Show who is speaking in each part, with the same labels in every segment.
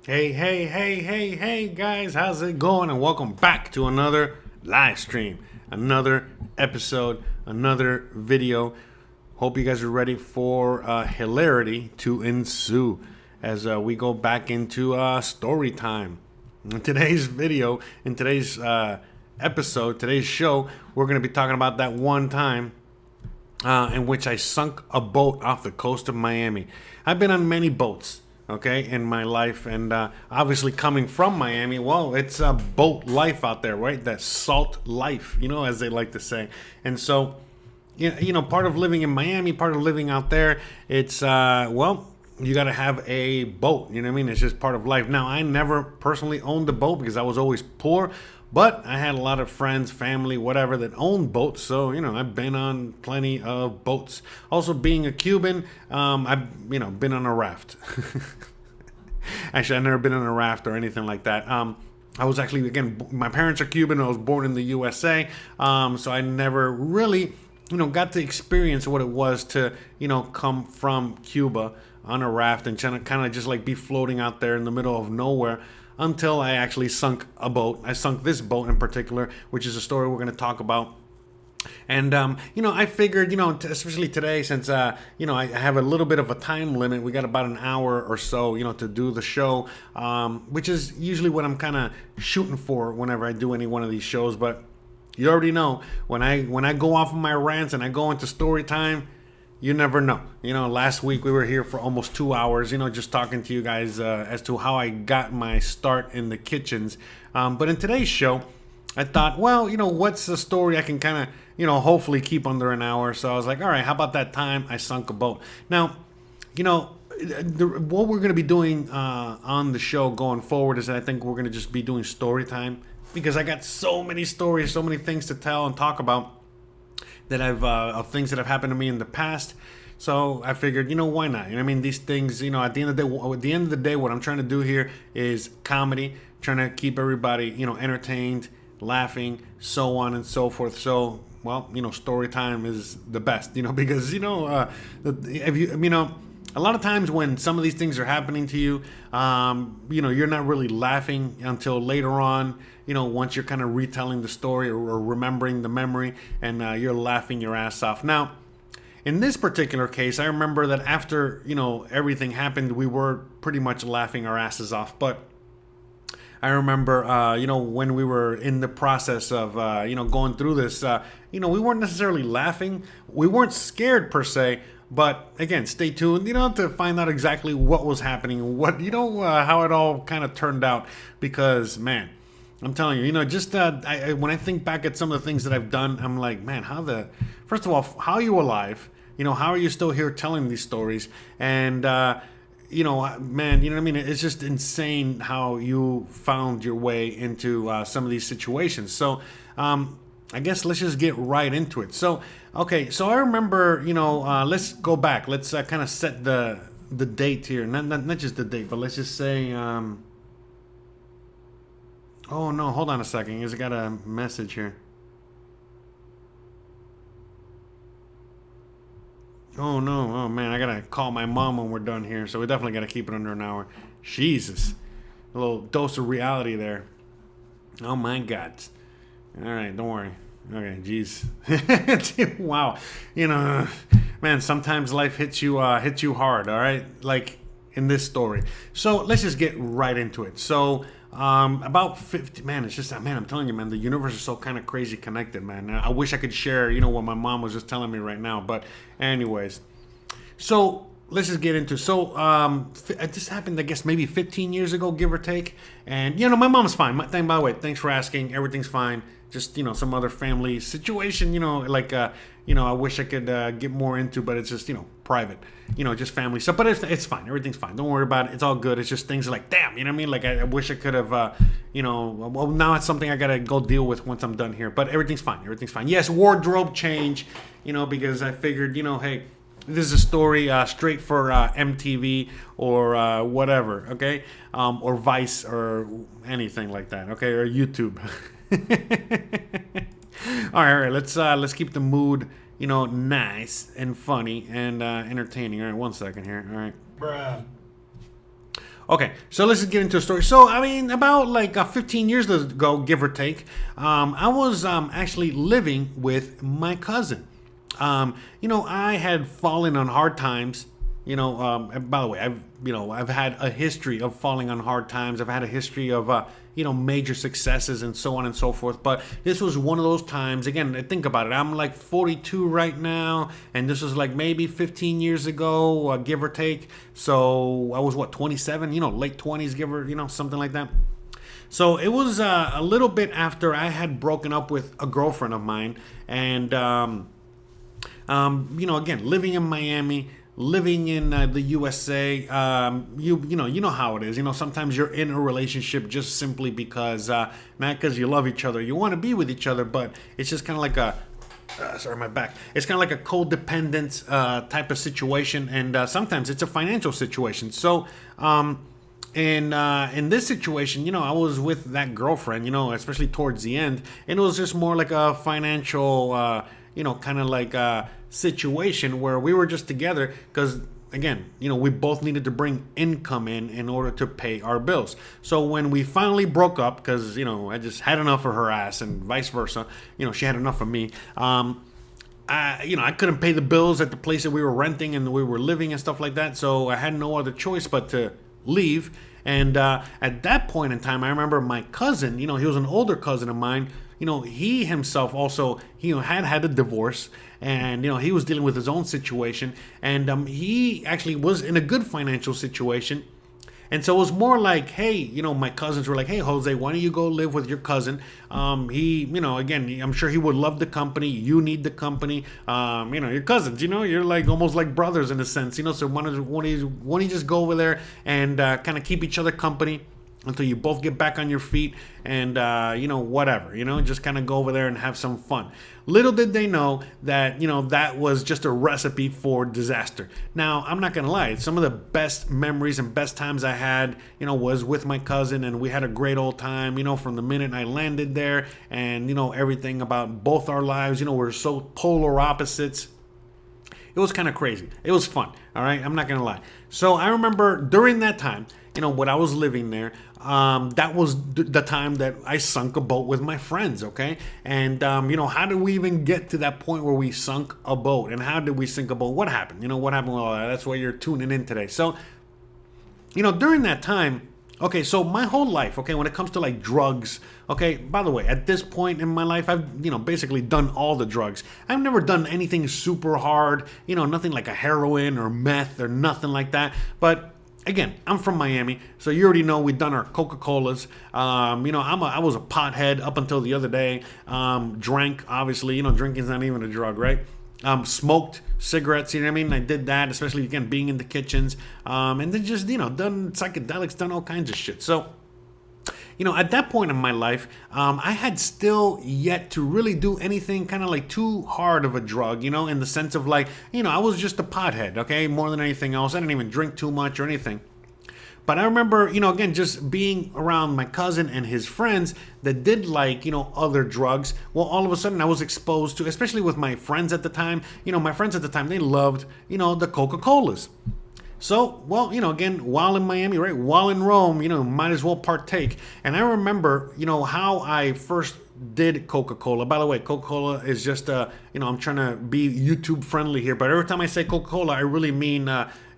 Speaker 1: Hey, guys, how's it going? And welcome back to another live stream, another episode, another video. Hope you guys are ready for hilarity to ensue as we go back into story time. In today's video, in today's episode, today's show, we're going to be talking about that one time in which I sunk a boat off the coast of Miami. I've been on many boats, okay, in my life, and obviously coming from Miami, well, it's a boat life out there, right? That salt life, as they like to say. And so, part of living in Miami, part of living out there, it's you got to have a boat. You know what I mean? It's just part of life. Now, I never personally owned a boat because I was always poor. But I had a lot of friends, family, whatever, that owned boats. So, I've been on plenty of boats. Also, being a Cuban, I've, been on a raft. Actually, I've never been on a raft or anything like that. I was actually, again, my parents are Cuban. I was born in the USA. So I never really, got to experience what it was to, come from Cuba on a raft and kind of just like be floating out there in the middle of nowhere, until I actually sunk a boat. I sunk this boat in particular, which is a story we're going to talk about. And, I figured, especially today, since, I have a little bit of a time limit, we got about an hour or so, to do the show, which is usually what I'm kind of shooting for whenever I do any one of these shows. But you already know, when I go off of my rants and I go into story time, you never know. Last week we were here for almost 2 hours, just talking to you guys as to how I got my start in the kitchens. But in today's show, I thought, well, what's the story I can kind of, hopefully keep under an hour. So I was like, all right, how about that time I sunk a boat? Now, what we're going to be doing on the show going forward is that I think we're going to just be doing story time, because I got so many stories, so many things to tell and talk about that of things that have happened to me in the past. So I figured, why not? These things, at the end of the day, what I'm trying to do here is comedy, trying to keep everybody, entertained, laughing, so on and so forth. So, well, story time is the best, because if you, a lot of times when some of these things are happening to you, you're not really laughing until later on, once you're kind of retelling the story or remembering the memory, and you're laughing your ass off. Now, in this particular case, I remember that after, everything happened, we were pretty much laughing our asses off. But I remember, when we were in the process of, going through this, we weren't necessarily laughing. We weren't scared per se. But again, stay tuned, to find out exactly what was happening, how it all kind of turned out. Because, man, I'm telling you, when I think back at some of the things that I've done, I'm like, man, first of all, how are you alive? How are you still here telling these stories? And, man, It's just insane how you found your way into some of these situations. So, I guess let's just get right into it. So, okay, so I remember, let's go back. Let's kind of set the date here. Not just the date, but let's just say, oh no, hold on a second, because I got a message here. Oh no, oh man, I gotta call my mom when we're done here, so we definitely gotta keep it under an hour. Jesus, a little dose of reality there. Oh my God. All right, don't worry. Okay, jeez. Wow. Man, sometimes life hits you hard, all right? Like in this story. So let's just get right into it. So about 50, man, it's just, man, I'm telling you, man, the universe is so kind of crazy connected, man. I wish I could share, what my mom was just telling me right now. But anyways, so let's just get into. So this happened, I guess, maybe 15 years ago, give or take. And my mom's fine. By the way, thanks for asking. Everything's fine. Just some other family situation. I wish I could get more into, but it's just private. Just family stuff. But it's fine. Everything's fine. Don't worry about it. It's all good. It's just things like, damn, Like I wish I could have. Well, now it's something I gotta go deal with once I'm done here. But everything's fine. Everything's fine. Yes, wardrobe change. Because I figured, hey, this is a story straight for MTV or whatever, okay? Or Vice or anything like that, okay? Or YouTube. All right. Let's keep the mood, nice and funny and entertaining. All right, one second here. All right.
Speaker 2: Bruh.
Speaker 1: Okay, so let's just get into a story. So, I mean, about like 15 years ago, give or take, I was actually living with my cousin. I had fallen on hard times. And by the way, I've had a history of falling on hard times. I've had a history of major successes and so on and so forth. But this was one of those times. Again, think about it. I'm like 42 right now, and this was like maybe 15 years ago, give or take. So I was 27. Late 20s, give or something like that. So it was a little bit after I had broken up with a girlfriend of mine, and again, living in Miami, living in the USA. You know how it is. Sometimes you're in a relationship just simply because not because you love each other, you want to be with each other, but it's just kind of like a sorry, my back. It's kind of like a codependent type of situation, and sometimes it's a financial situation. So. In this situation, I was with that girlfriend, especially towards the end, and it was just more like a financial, kind of like a situation where we were just together because, again, we both needed to bring income in order to pay our bills. So when we finally broke up, because, I just had enough of her ass and vice versa, she had enough of me. I couldn't pay the bills at the place that we were renting and we were living and stuff like that. So I had no other choice but to leave. And at that point in time, I remember my cousin, he was an older cousin of mine. He himself also, had a divorce, and he was dealing with his own situation, and he actually was in a good financial situation. And so it was more like, hey, my cousins were like, hey, Jose, why don't you go live with your cousin? Again, I'm sure he would love the company. You need the company. Your cousins, you're like almost like brothers in a sense, so why don't you just go over there and kind of keep each other company until you both get back on your feet and, whatever, just kind of go over there and have some fun. Little did they know that, that was just a recipe for disaster. Now, I'm not going to lie. Some of the best memories and best times I had, was with my cousin, and we had a great old time, from the minute I landed there, and, everything about both our lives, we're so polar opposites. It was kind of crazy. It was fun. All right. I'm not going to lie. So I remember during that time, when I was living there, that was the time that I sunk a boat with my friends. Okay. And, how did we even get to that point where we sunk a boat, and how did we sink a boat? What happened? What happened with all that? That's why you're tuning in today. So, during that time, okay, so my whole life, okay, when it comes to like drugs, okay, by the way, at this point in my life, I've, basically done all the drugs. I've never done anything super hard, nothing like a heroin or meth or nothing like that. But again, I'm from Miami, so you already know we've done our Coca-Colas. I was a pothead up until the other day. Drank, obviously, drinking's not even a drug, right? Smoked cigarettes, I did that, especially, again, being in the kitchens. And then just, done psychedelics, done all kinds of shit. So, at that point in my life, I had still yet to really do anything kind of like too hard of a drug, in the sense of like, I was just a pothead, okay, more than anything else. I didn't even drink too much or anything. But I remember, again, just being around my cousin and his friends that did like, other drugs. Well, all of a sudden I was exposed to, especially with my friends at the time, my friends at the time, they loved, the Coca-Colas. So, well, again, while in Miami, right, while in Rome, might as well partake. And I remember, how I first did Coca-Cola. By the way, Coca-Cola is just, I'm trying to be YouTube friendly here, but every time I say Coca-Cola, I really mean,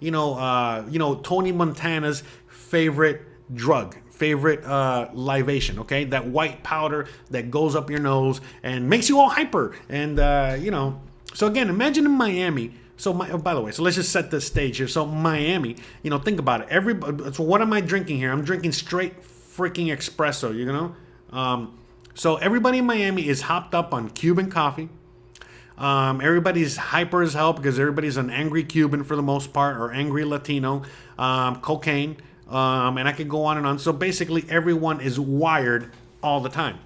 Speaker 1: Tony Montana's favorite drug, favorite libation, okay? That white powder that goes up your nose and makes you all hyper. And, so again, imagine in Miami. So, by the way, so let's just set the stage here. So, Miami, think about it. So, what am I drinking here? I'm drinking straight freaking espresso, So, everybody in Miami is hopped up on Cuban coffee. Everybody's hyper as hell because everybody's an angry Cuban for the most part, or angry Latino. Cocaine, and I could go on and on. So, basically, everyone is wired all the time.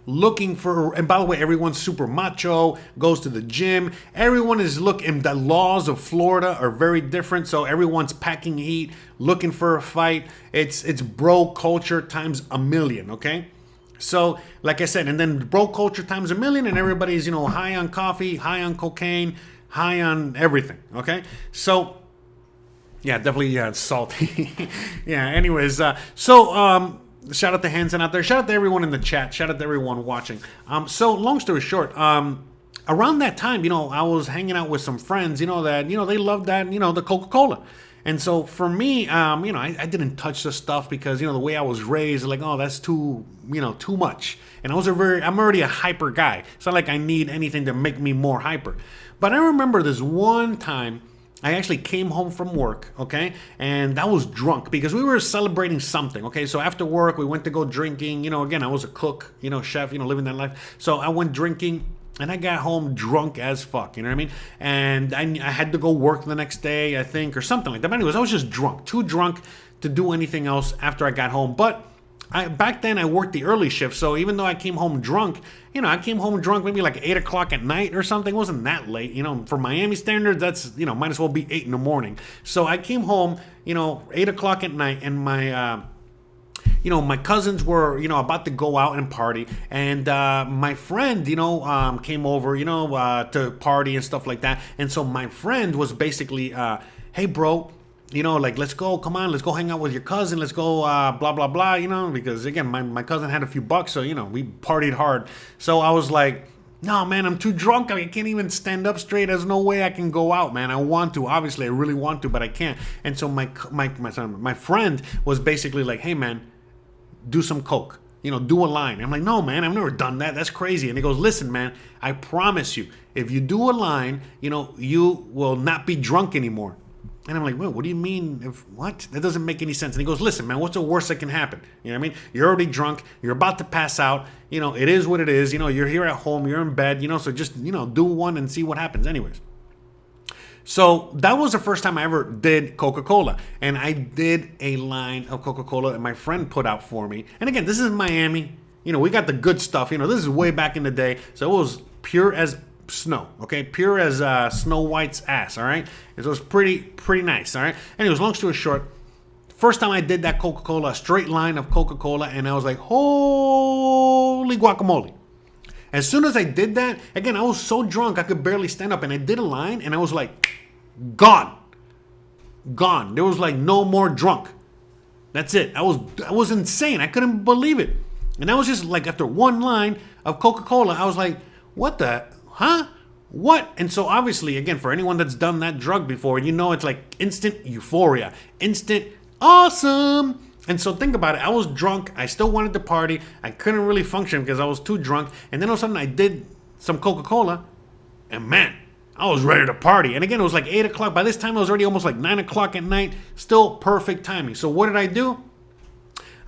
Speaker 1: Looking for, and by the way, everyone's super macho, goes to the gym. Everyone is and the laws of Florida are very different. So everyone's packing heat, looking for a fight. It's bro culture times a million, okay? So, like I said, and then bro culture times a million, and everybody's, high on coffee, high on cocaine, high on everything, okay? So, Yeah, definitely. Yeah, it's salty. Yeah. Anyways, so shout out to Hanson out there. Shout out to everyone in the chat. Shout out to everyone watching. So long story short, around that time, I was hanging out with some friends, that they loved that, the Coca-Cola. And so for me, I didn't touch the stuff because, the way I was raised, like, oh, that's too much. And I'm already a hyper guy. It's not like I need anything to make me more hyper. But I remember this one time I actually came home from work, okay? And I was drunk because we were celebrating something, okay? So after work, we went to go drinking. Again, I was a cook, chef, living that life. So I went drinking. And I got home drunk as fuck, you know what I mean? And I had to go work the next day, I think, or something like that. But anyways, I was just drunk, too drunk to do anything else after I got home. But back then I worked the early shift, so even though I came home drunk, I came home drunk maybe like 8 o'clock at night or something. It wasn't that late, for Miami standards, that's, might as well be 8 in the morning. So I came home, 8 o'clock at night, and my cousins were, about to go out and party. And my friend, came over, to party and stuff like that. And so my friend was basically, hey, bro, like, let's go, come on, let's go hang out with your cousin. Let's go, blah, blah, blah, because, again, my cousin had a few bucks. So, we partied hard. So I was like, no, man, I'm too drunk. I can't even stand up straight. There's no way I can go out, man. I want to. Obviously, I really want to, but I can't. And so my friend was basically like, hey, man, do some coke, do a line. I'm like, no, man, I've never done that. That's crazy. And he goes, listen, man, I promise you, if you do a line, you will not be drunk anymore. And I'm like, well, what do you mean? What? That doesn't make any sense. And he goes, listen, man, what's the worst that can happen? You know what I mean? You're already drunk. You're about to pass out. It is what it is. You're here at home. You're in bed. So just, do one and see what happens. Anyways. So that was the first time I ever did Coca-Cola. And I did a line of Coca-Cola that my friend put out for me. And again, this is Miami. We got the good stuff. This is way back in the day. So it was pure as snow, okay? Pure as Snow White's ass, all right? It was pretty nice, all right? Anyways, long story short, first time I did that Coca-Cola, a straight line of Coca-Cola, and I was like, holy guacamole. As soon as I did that, again, I was so drunk I could barely stand up, and I did a line, and I was like, gone. There was like no more drunk. That's it. I was insane. I couldn't believe it. And I was just like, after one line of Coca-Cola, I was like, what the, huh? What? And so obviously, again, for anyone that's done that drug before, it's like instant euphoria, instant awesome. And so think about it. I was drunk. I still wanted to party. I couldn't really function because I was too drunk. And then all of a sudden I did some Coca-Cola, and man, I was ready to party. And again, it was like 8 o'clock. By this time, it was already almost like 9 o'clock at night. Still perfect timing. So what did I do?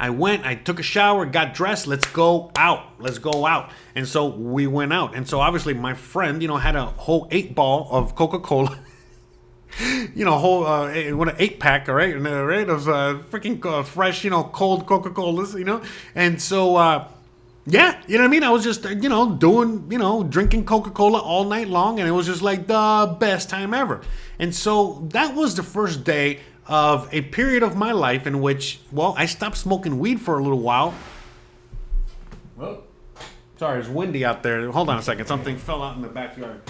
Speaker 1: I took a shower, got dressed. Let's go out. And so we went out. And so obviously my friend, had a whole 8-ball of Coca-Cola. Whole what an 8-pack, all right, right, of freaking fresh, cold Coca-Colas, and so yeah, you know what I mean. I was just doing drinking Coca-Cola all night long, and it was just like the best time ever. And so that was the first day of a period of my life in which, well, I stopped smoking weed for a little while. Well, sorry, it's windy out there. Hold on a second, something fell out in the backyard.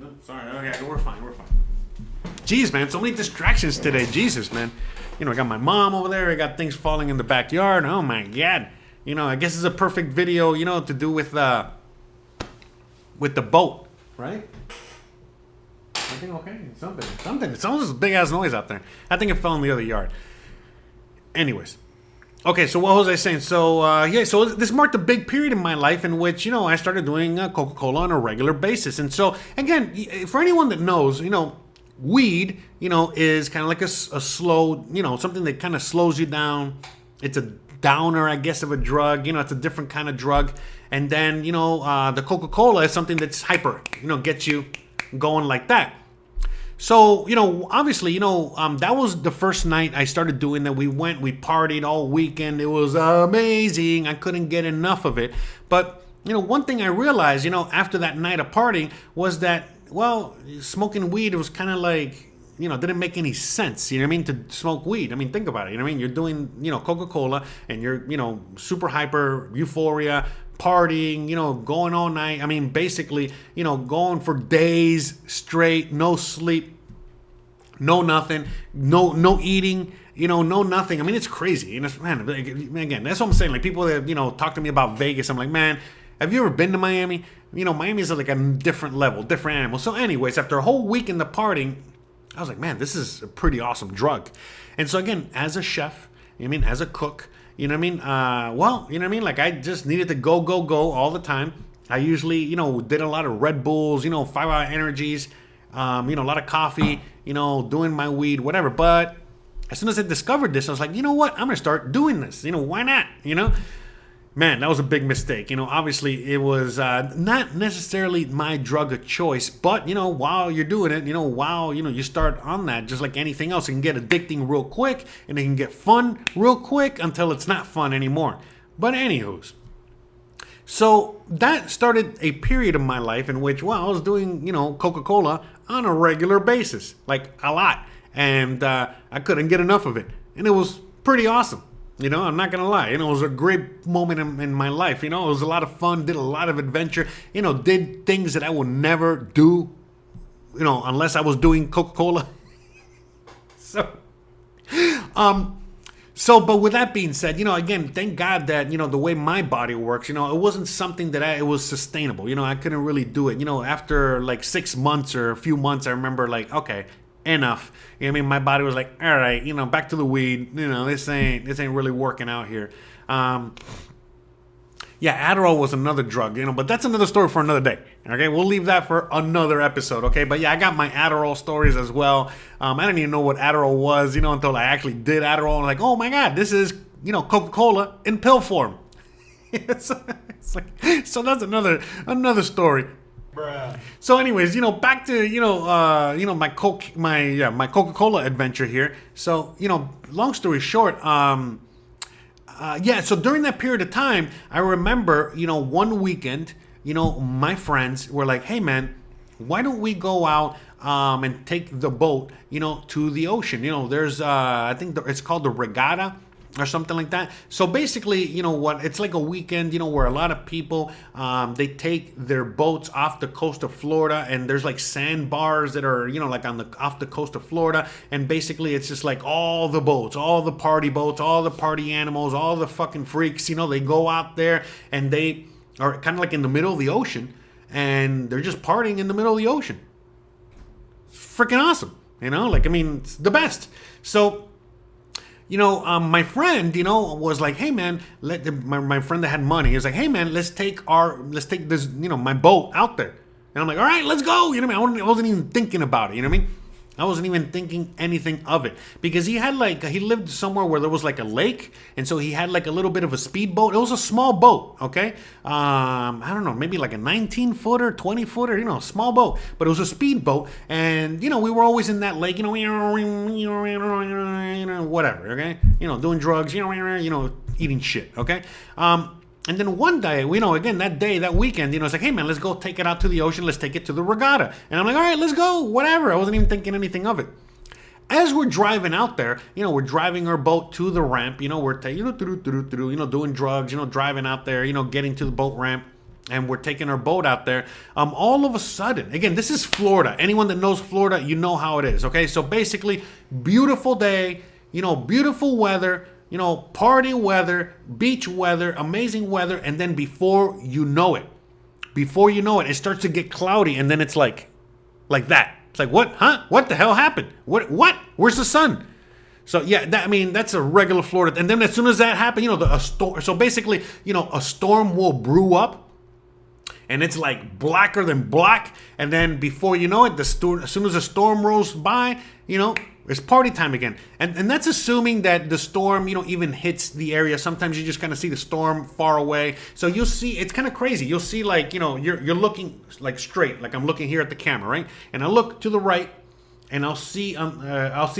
Speaker 1: No, sorry. Okay, we're fine. Jeez, man, so many distractions today. Jesus, man. I got my mom over there. I got things falling in the backyard. Oh my God. I guess it's a perfect video, to do with the boat, right? Everything okay? Something. It's almost a big ass noise out there. I think it fell in the other yard. Anyways. Okay, so what was I saying? So, so this marked a big period in my life in which, I started doing Coca-Cola on a regular basis. And so, again, for anyone that knows, weed, is kind of like a slow, something that kind of slows you down. It's a downer, I guess, of a drug. It's a different kind of drug. And then, the Coca-Cola is something that's hyper, gets you going like that. So, obviously, that was the first night I started doing that. We partied all weekend. It was amazing. I couldn't get enough of it. But, one thing I realized, after that night of partying was that, well, smoking weed, it was kind of like, didn't make any sense, to smoke weed. I mean, think about it, you're doing, Coca-Cola, and you're, super hyper, euphoria, partying, going all night. I mean, basically, going for days straight, no sleep, no nothing, no eating, no nothing. I mean, it's crazy. Man, again, that's what I'm saying. Like, people that, talk to me about Vegas, I'm like, man, have you ever been to Miami? Miami is like a different level, different animal. So anyways, after a whole week in the partying, I was like, man, this is a pretty awesome drug. And so again, as a chef, as a cook, like I just needed to go all the time. I usually, did a lot of Red Bulls, 5-hour energies, a lot of coffee, doing my weed, whatever. But as soon as I discovered this, I was like, you know what? I'm going to start doing this. Why not? Man, that was a big mistake. Obviously it was not necessarily my drug of choice, but, while you're doing it, while, you start on that, just like anything else, it can get addicting real quick and it can get fun real quick until it's not fun anymore. But anywho's. So that started a period of my life in which, I was doing, Coca-Cola on a regular basis, like a lot. And I couldn't get enough of it. And it was pretty awesome. I'm not going to lie. It was a great moment in my life. It was a lot of fun, did a lot of adventure, did things that I would never do, unless I was doing Coca-Cola. But with that being said, again, thank God that, the way my body works, it wasn't something that it was sustainable. I couldn't really do it. After like 6 months or a few months, I remember like, okay, enough. My body was like, all right, back to the weed. This ain't really working out here. Adderall was another drug, but that's another story for another day. Okay, we'll leave that for another episode. Okay, but I got my Adderall stories as well. I didn't even know what Adderall was, until I actually did Adderall. I'm like, oh my God, this is, Coca-Cola in pill form. So that's another story. Bruh. So anyways, back to, my Coca-Cola adventure here. So, long story short, so during that period of time, I remember, one weekend, my friends were like, hey man, why don't we go out and take the boat, to the ocean? There's, I think it's called the Regatta or something like that. So basically, it's like a weekend, where a lot of people, they take their boats off the coast of Florida, and there's like sandbars that are, like off the coast of Florida. And basically it's just like all the boats, all the party boats, all the party animals, all the fucking freaks, they go out there and they are kind of like in the middle of the ocean, and they're just partying in the middle of the ocean. Freaking awesome. It's the best. So, my friend, was like, hey man, my friend that had money, he was like, hey man, let's take this, my boat out there. And I'm like, all right, let's go. I wasn't even thinking about it. I wasn't even thinking anything of it, because he lived somewhere where there was like a lake. And so he had like a little bit of a speedboat. It was a small boat. Okay. I don't know, maybe like a 19-footer, 20-footer, small boat, but it was a speedboat. And, we were always in that lake, whatever. Okay. Doing drugs, eating shit. Okay. And then one day, again, that weekend, it's like, hey man, let's go take it out to the ocean. Let's take it to the Regatta. And I'm like, all right, let's go, whatever. I wasn't even thinking anything of it. As we're driving out there, we're driving our boat to the ramp, we're doing drugs, driving out there, getting to the boat ramp, and we're taking our boat out there. All of a sudden, again, this is Florida. Anyone that knows Florida, you know how it is. Okay. So basically, beautiful day, beautiful weather, party weather, beach weather, amazing weather. And then before you know it, it starts to get cloudy. And then it's like that. It's like, what? Huh? What the hell happened? What? Where's the sun? So yeah, that's a regular Florida. And then as soon as that happened, a storm. So basically, a storm will brew up, and it's like blacker than black. And then before you know it, as soon as the storm rolls by, it's party time again. And that's assuming that the storm, even hits the area. Sometimes you just kind of see the storm far away. So you'll see, it's kind of crazy. You'll see like, you're looking like straight, like I'm looking here at the camera, right? And I look to the right, and I'll see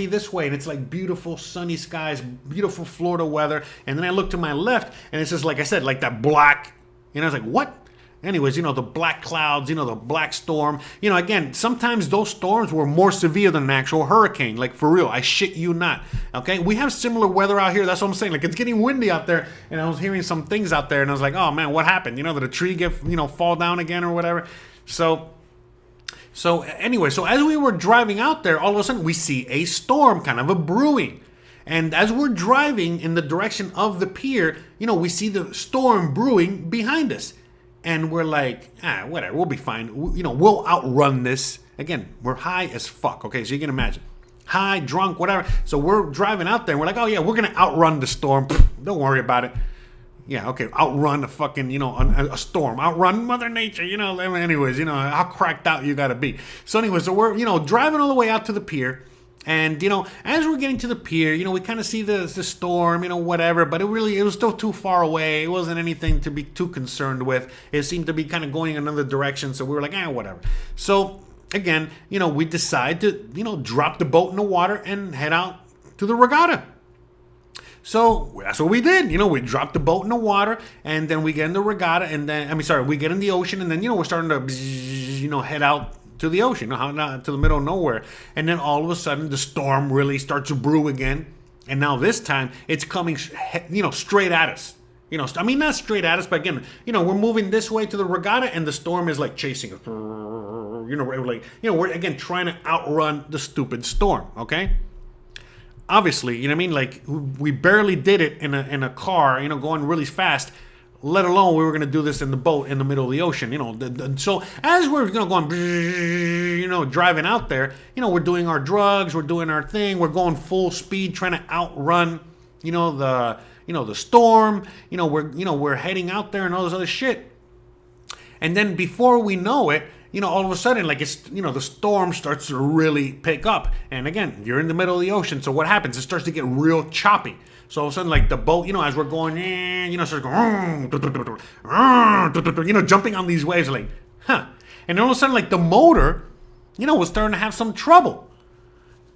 Speaker 1: this way, and it's like beautiful sunny skies, beautiful Florida weather. And then I look to my left, and it's just like I said, like that black. And I was like, what? Anyways, the black clouds, the black storm. Again, sometimes those storms were more severe than an actual hurricane. Like, for real, I shit you not. Okay? We have similar weather out here. That's what I'm saying. Like, it's getting windy out there. And I was hearing some things out there. And I was like, oh, man, what happened? Did a tree get, fall down again or whatever? So anyway, so as we were driving out there, all of a sudden we see a storm, kind of a brewing. And as we're driving in the direction of the pier, we see the storm brewing behind us. And we're like, whatever, we'll be fine. We'll outrun this. Again, we're high as fuck. Okay, so you can imagine. High, drunk, whatever. So we're driving out there and we're like, oh yeah, we're going to outrun the storm. Don't worry about it. Yeah, okay, outrun a fucking, a storm. Outrun Mother Nature, anyways, how cracked out you got to be. So anyway, so we're, driving all the way out to the pier. And, as we're getting to the pier, we kind of see the storm, whatever. But it was still too far away. It wasn't anything to be too concerned with. It seemed to be kind of going another direction. So we were like, whatever. So, again, we decide to, drop the boat in the water and head out to the regatta. So that's what we did. We dropped the boat in the water and then we get in the regatta and then, we get in the ocean and then, we're starting to, head out to the ocean, to the middle of nowhere. And then all of a sudden the storm really starts to brew again. And now this time it's coming, straight at us. Not straight at us, but again, we're moving this way to the regatta and the storm is like chasing us. We're again trying to outrun the stupid storm, okay? Obviously, like we barely did it in a car, going really fast, let alone we were going to do this in the boat in the middle of the ocean, So as we're going, driving out there, we're doing our drugs, we're doing our thing, we're going full speed trying to outrun, the storm, we're heading out there and all this other shit. And then before we know it, all of a sudden, like it's, the storm starts to really pick up. And again, you're in the middle of the ocean. So what happens? It starts to get real choppy. So all of a sudden, like the boat, as we're going, starts going, jumping on these waves, like, huh. And then all of a sudden, like the motor, was starting to have some trouble.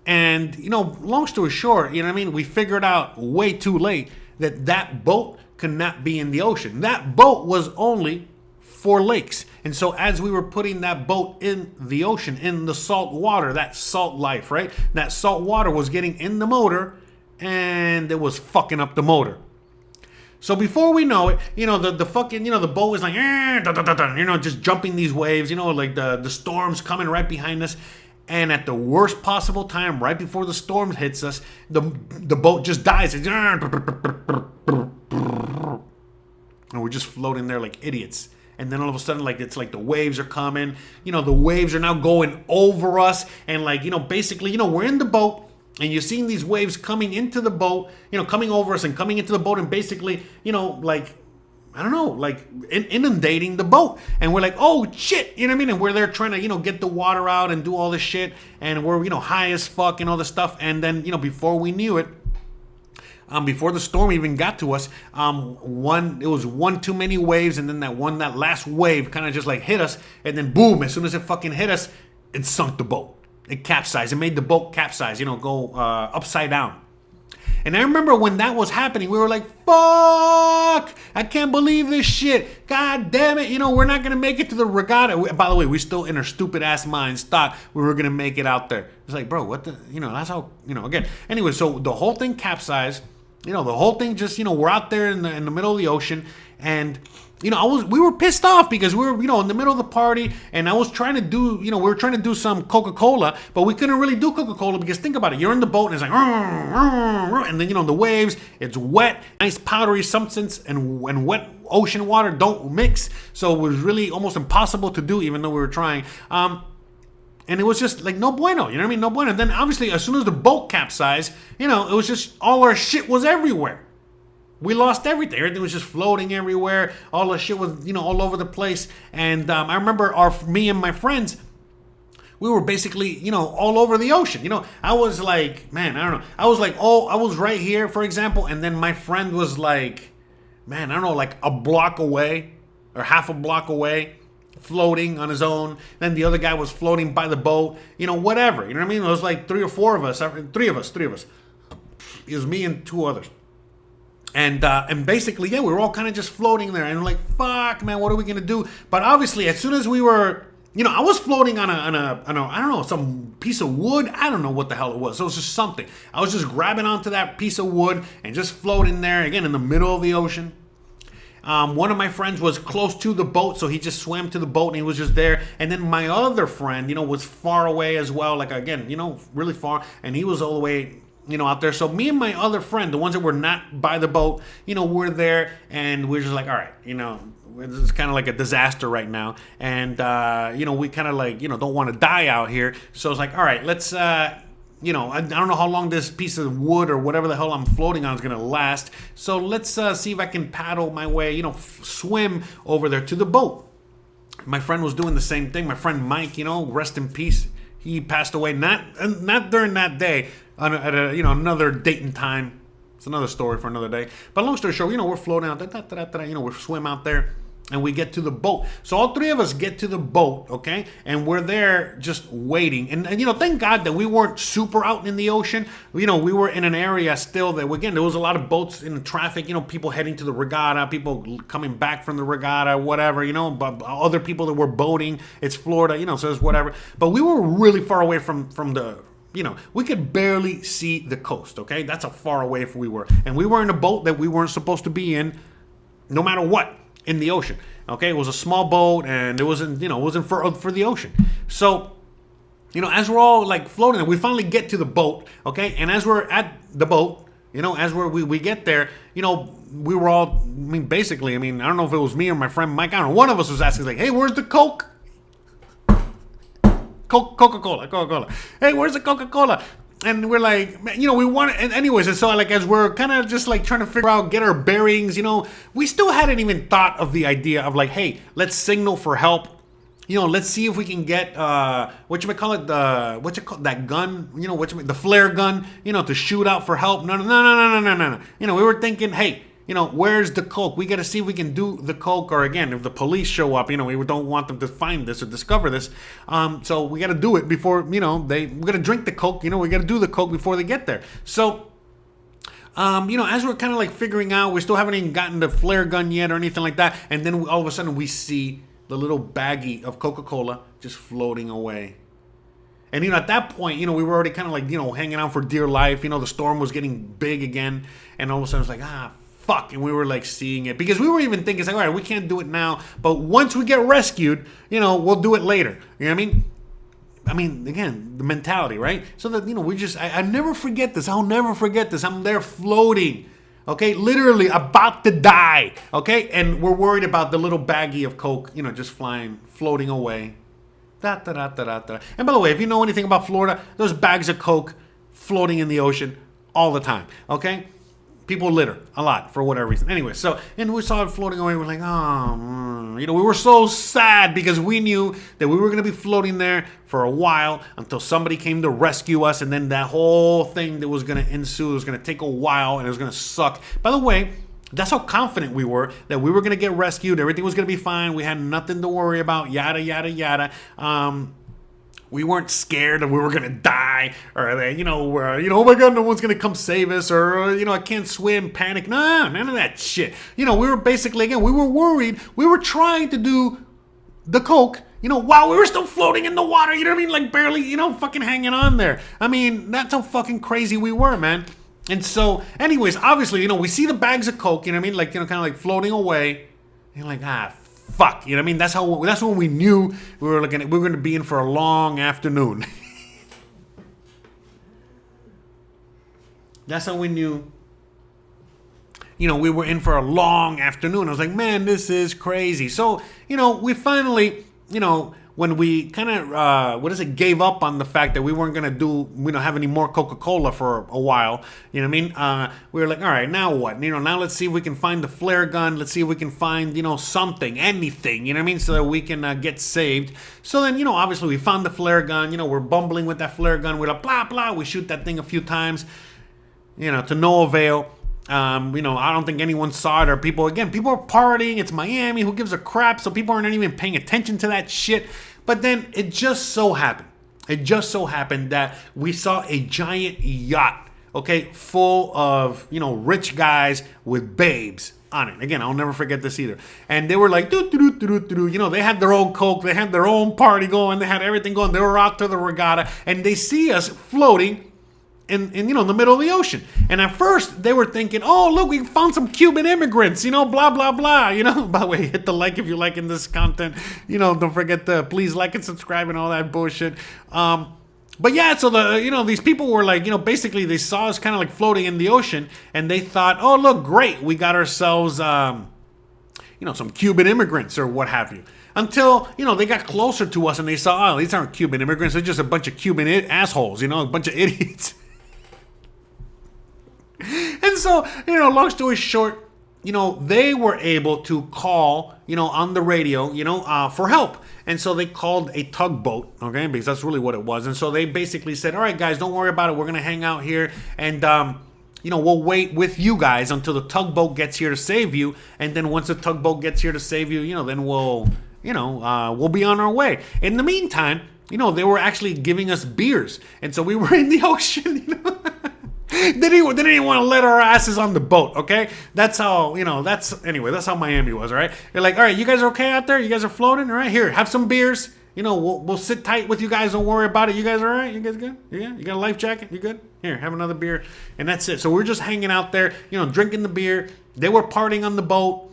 Speaker 1: And, long story short, we figured out way too late that boat could not be in the ocean. That boat was only for lakes. And so as we were putting that boat in the ocean, in the salt water, that salt life, right? That salt water was getting in the motor and it was fucking up the motor. So before we know it, the fucking, the boat was like, just jumping these waves, like the storm's coming right behind us. And at the worst possible time, right before the storm hits us, the boat just dies. And we're just floating there like idiots. And then all of a sudden, like, it's like the waves are coming. The waves are now going over us. And like, basically, we're in the boat. And you're seeing these waves coming into the boat, coming over us and coming into the boat. And basically, like, I don't know, like inundating the boat. And we're like, oh, shit. And we're there trying to, get the water out and do all this shit. And we're, high as fuck and all this stuff. And then, before we knew it, before the storm even got to us, it was one too many waves, and then that last wave kind of just like hit us, and then boom, as soon as it fucking hit us, it sunk the boat. It capsized. It made the boat capsize, go upside down. And I remember when that was happening, we were like, fuck, I can't believe this shit. God damn it. We're not going to make it to the regatta. By the way, we still in our stupid ass minds thought we were going to make it out there. It's like, bro, what the, that's how, again. Anyway, so the whole thing capsized. The whole thing just, we're out there in the middle of the ocean, and we were pissed off because we were, in the middle of the party, and I was trying to do, we were trying to do some Coca-Cola, but we couldn't really do Coca-Cola because think about it, you're in the boat and it's like, and then, the waves, it's wet, nice powdery substance, and wet ocean water don't mix, so it was really almost impossible to do, even though we were trying. And it was just like no bueno, no bueno. And then obviously as soon as the boat capsized, it was just all our shit was everywhere. We lost everything. Everything was just floating everywhere. All our shit was, all over the place. And I remember me and my friends, we were basically, all over the ocean. I was like, man, I don't know. I was like, I was right here, for example. And then my friend was like, man, I don't know, like a block away or half a block away, floating on his own. Then the other guy was floating by the boat, whatever. You know what I mean? It was like three of us. It was me and two others. And basically, yeah, we were all kind of just floating there, and we're like, fuck, man, what are we gonna do? But obviously, as soon as we were, I was floating on a I don't know, some piece of wood. I don't know what the hell it was. So it was just something. I was just grabbing onto that piece of wood and just floating there again in the middle of the ocean. One of my friends was close to the boat, so he just swam to the boat and he was just there. And then my other friend, was far away as well, like again, really far, and he was all the way, out there. So me and my other friend, the ones that were not by the boat, we're there, and we're just like, all right, it's kind of like a disaster right now, and we kind of like, don't want to die out here. So it's like, all right, let's I don't know how long this piece of wood or whatever the hell I'm floating on is going to last. So let's see if I can paddle my way, swim over there to the boat. My friend was doing the same thing. My friend Mike, rest in peace. He passed away not during that day, at another date and time. It's another story for another day. But long story short, we're floating out there, we swim out there. And we get to the boat. So all three of us get to the boat, okay? And we're there just waiting. And thank God that we weren't super out in the ocean. We were in an area still that, again, there was a lot of boats in traffic, people heading to the regatta, people coming back from the regatta, whatever, but other people that were boating. It's Florida, so it's whatever. But we were really far away from the, we could barely see the coast, okay? That's how far away we were. And we were in a boat that we weren't supposed to be in, no matter what. In the ocean, okay, it was a small boat, and it wasn't, for the ocean. So, as we're all like floating, we finally get to the boat, okay, and as we're at the boat, as we get there, we were all, basically, I don't know if it was me or my friend Mike, I don't know, one of us was asking like, hey, where's the Coke? Coca-Cola. Hey, where's the Coca-Cola? And we're like, we want it. And anyways, and so like as we're kind of just like trying to figure out, get our bearings, we still hadn't even thought of the idea of like, hey, let's signal for help. Let's see if we can get that gun, the flare gun, to shoot out for help. No. We were thinking, hey, where's the Coke? We got to see if we can do the Coke, or again, if the police show up, we don't want them to find this or discover this. So we got to do it before, we got to drink the Coke, we got to do the Coke before they get there. So, as we're kind of like figuring out, we still haven't even gotten the flare gun yet or anything like that. And then all of a sudden we see the little baggie of Coca-Cola just floating away. And, at that point, we were already kind of like, hanging out for dear life. The storm was getting big again. And all of a sudden it's like, fuck, and we were like seeing it, because we were even thinking, it's like, all right, we can't do it now, but once we get rescued, we'll do it later. You know what I mean? Again, the mentality, right? So that, we just, I never forget this. I'll never forget this. I'm there floating, okay, literally about to die, okay, and we're worried about the little baggie of Coke, just floating away. And by the way, if you know anything about Florida, those bags of Coke floating in the ocean all the time, okay? People litter a lot for whatever reason. Anyway, and we saw it floating away. We're like, we were so sad, because we knew that we were going to be floating there for a while until somebody came to rescue us. And then that whole thing that was going to ensue was going to take a while, and it was going to suck. By the way, that's how confident we were that we were going to get rescued. Everything was going to be fine. We had nothing to worry about, yada, yada, yada. We weren't scared that we were going to die, or, oh my God, no one's going to come save us, or, I can't swim, panic. No, none of that shit. We were basically, again, we were worried. We were trying to do the Coke, while we were still floating in the water, you know what I mean? Like barely, fucking hanging on there. That's how fucking crazy we were, man. And so, anyways, obviously, we see the bags of Coke, you know what I mean? Like, kind of like floating away. And you're like, fuck, you know what I mean? That's when we knew we were going to be in for a long afternoon. That's how we knew, we were in for a long afternoon. I was like, man, this is crazy. So, we finally, when we kind of, gave up on the fact that we weren't going to have any more Coca-Cola for a while, you know what I mean? We were like, all right, now what? Now let's see if we can find the flare gun. Let's see if we can find, something, anything, you know what I mean? So that we can get saved. So then, obviously we found the flare gun, we're bumbling with that flare gun. We're like, blah, blah. We shoot that thing a few times, to no avail. I don't think anyone saw it, or people are partying. It's Miami. Who gives a crap? So people aren't even paying attention to that shit. But then it just so happened that we saw a giant yacht, okay, full of, rich guys with babes on it. Again, I'll never forget this either. And they were like, they had their own Coke, they had their own party going, they had everything going. They were out to the regatta, and they see us floating in the middle of the ocean. And at first they were thinking, oh, look, we found some Cuban immigrants, blah, blah, blah. By the way, hit the like if you're liking this content. Don't forget to please like and subscribe and all that bullshit. But yeah, so these people were like, basically they saw us kind of like floating in the ocean, and they thought, oh, look, great, we got ourselves, some Cuban immigrants or what have you. Until, they got closer to us and they saw, oh, these aren't Cuban immigrants, they're just a bunch of Cuban assholes, a bunch of idiots. And so, long story short, they were able to call, on the radio, for help. And so they called a tugboat, okay, because that's really what it was. And so they basically said, all right, guys, don't worry about it. We're going to hang out here and, we'll wait with you guys until the tugboat gets here to save you. And then once the tugboat gets here to save you, then we'll be on our way. In the meantime, they were actually giving us beers. And so we were in the ocean, They didn't even want to let our asses on the boat, okay? That's how, that's how Miami was, all right? They're like, all right, you guys are okay out there? You guys are floating? All right, here, have some beers. We'll sit tight with you guys. Don't worry about it. You guys all right? You guys good? Yeah? You got a life jacket? You good? Here, have another beer. And that's it. So we're just hanging out there, drinking the beer. They were partying on the boat.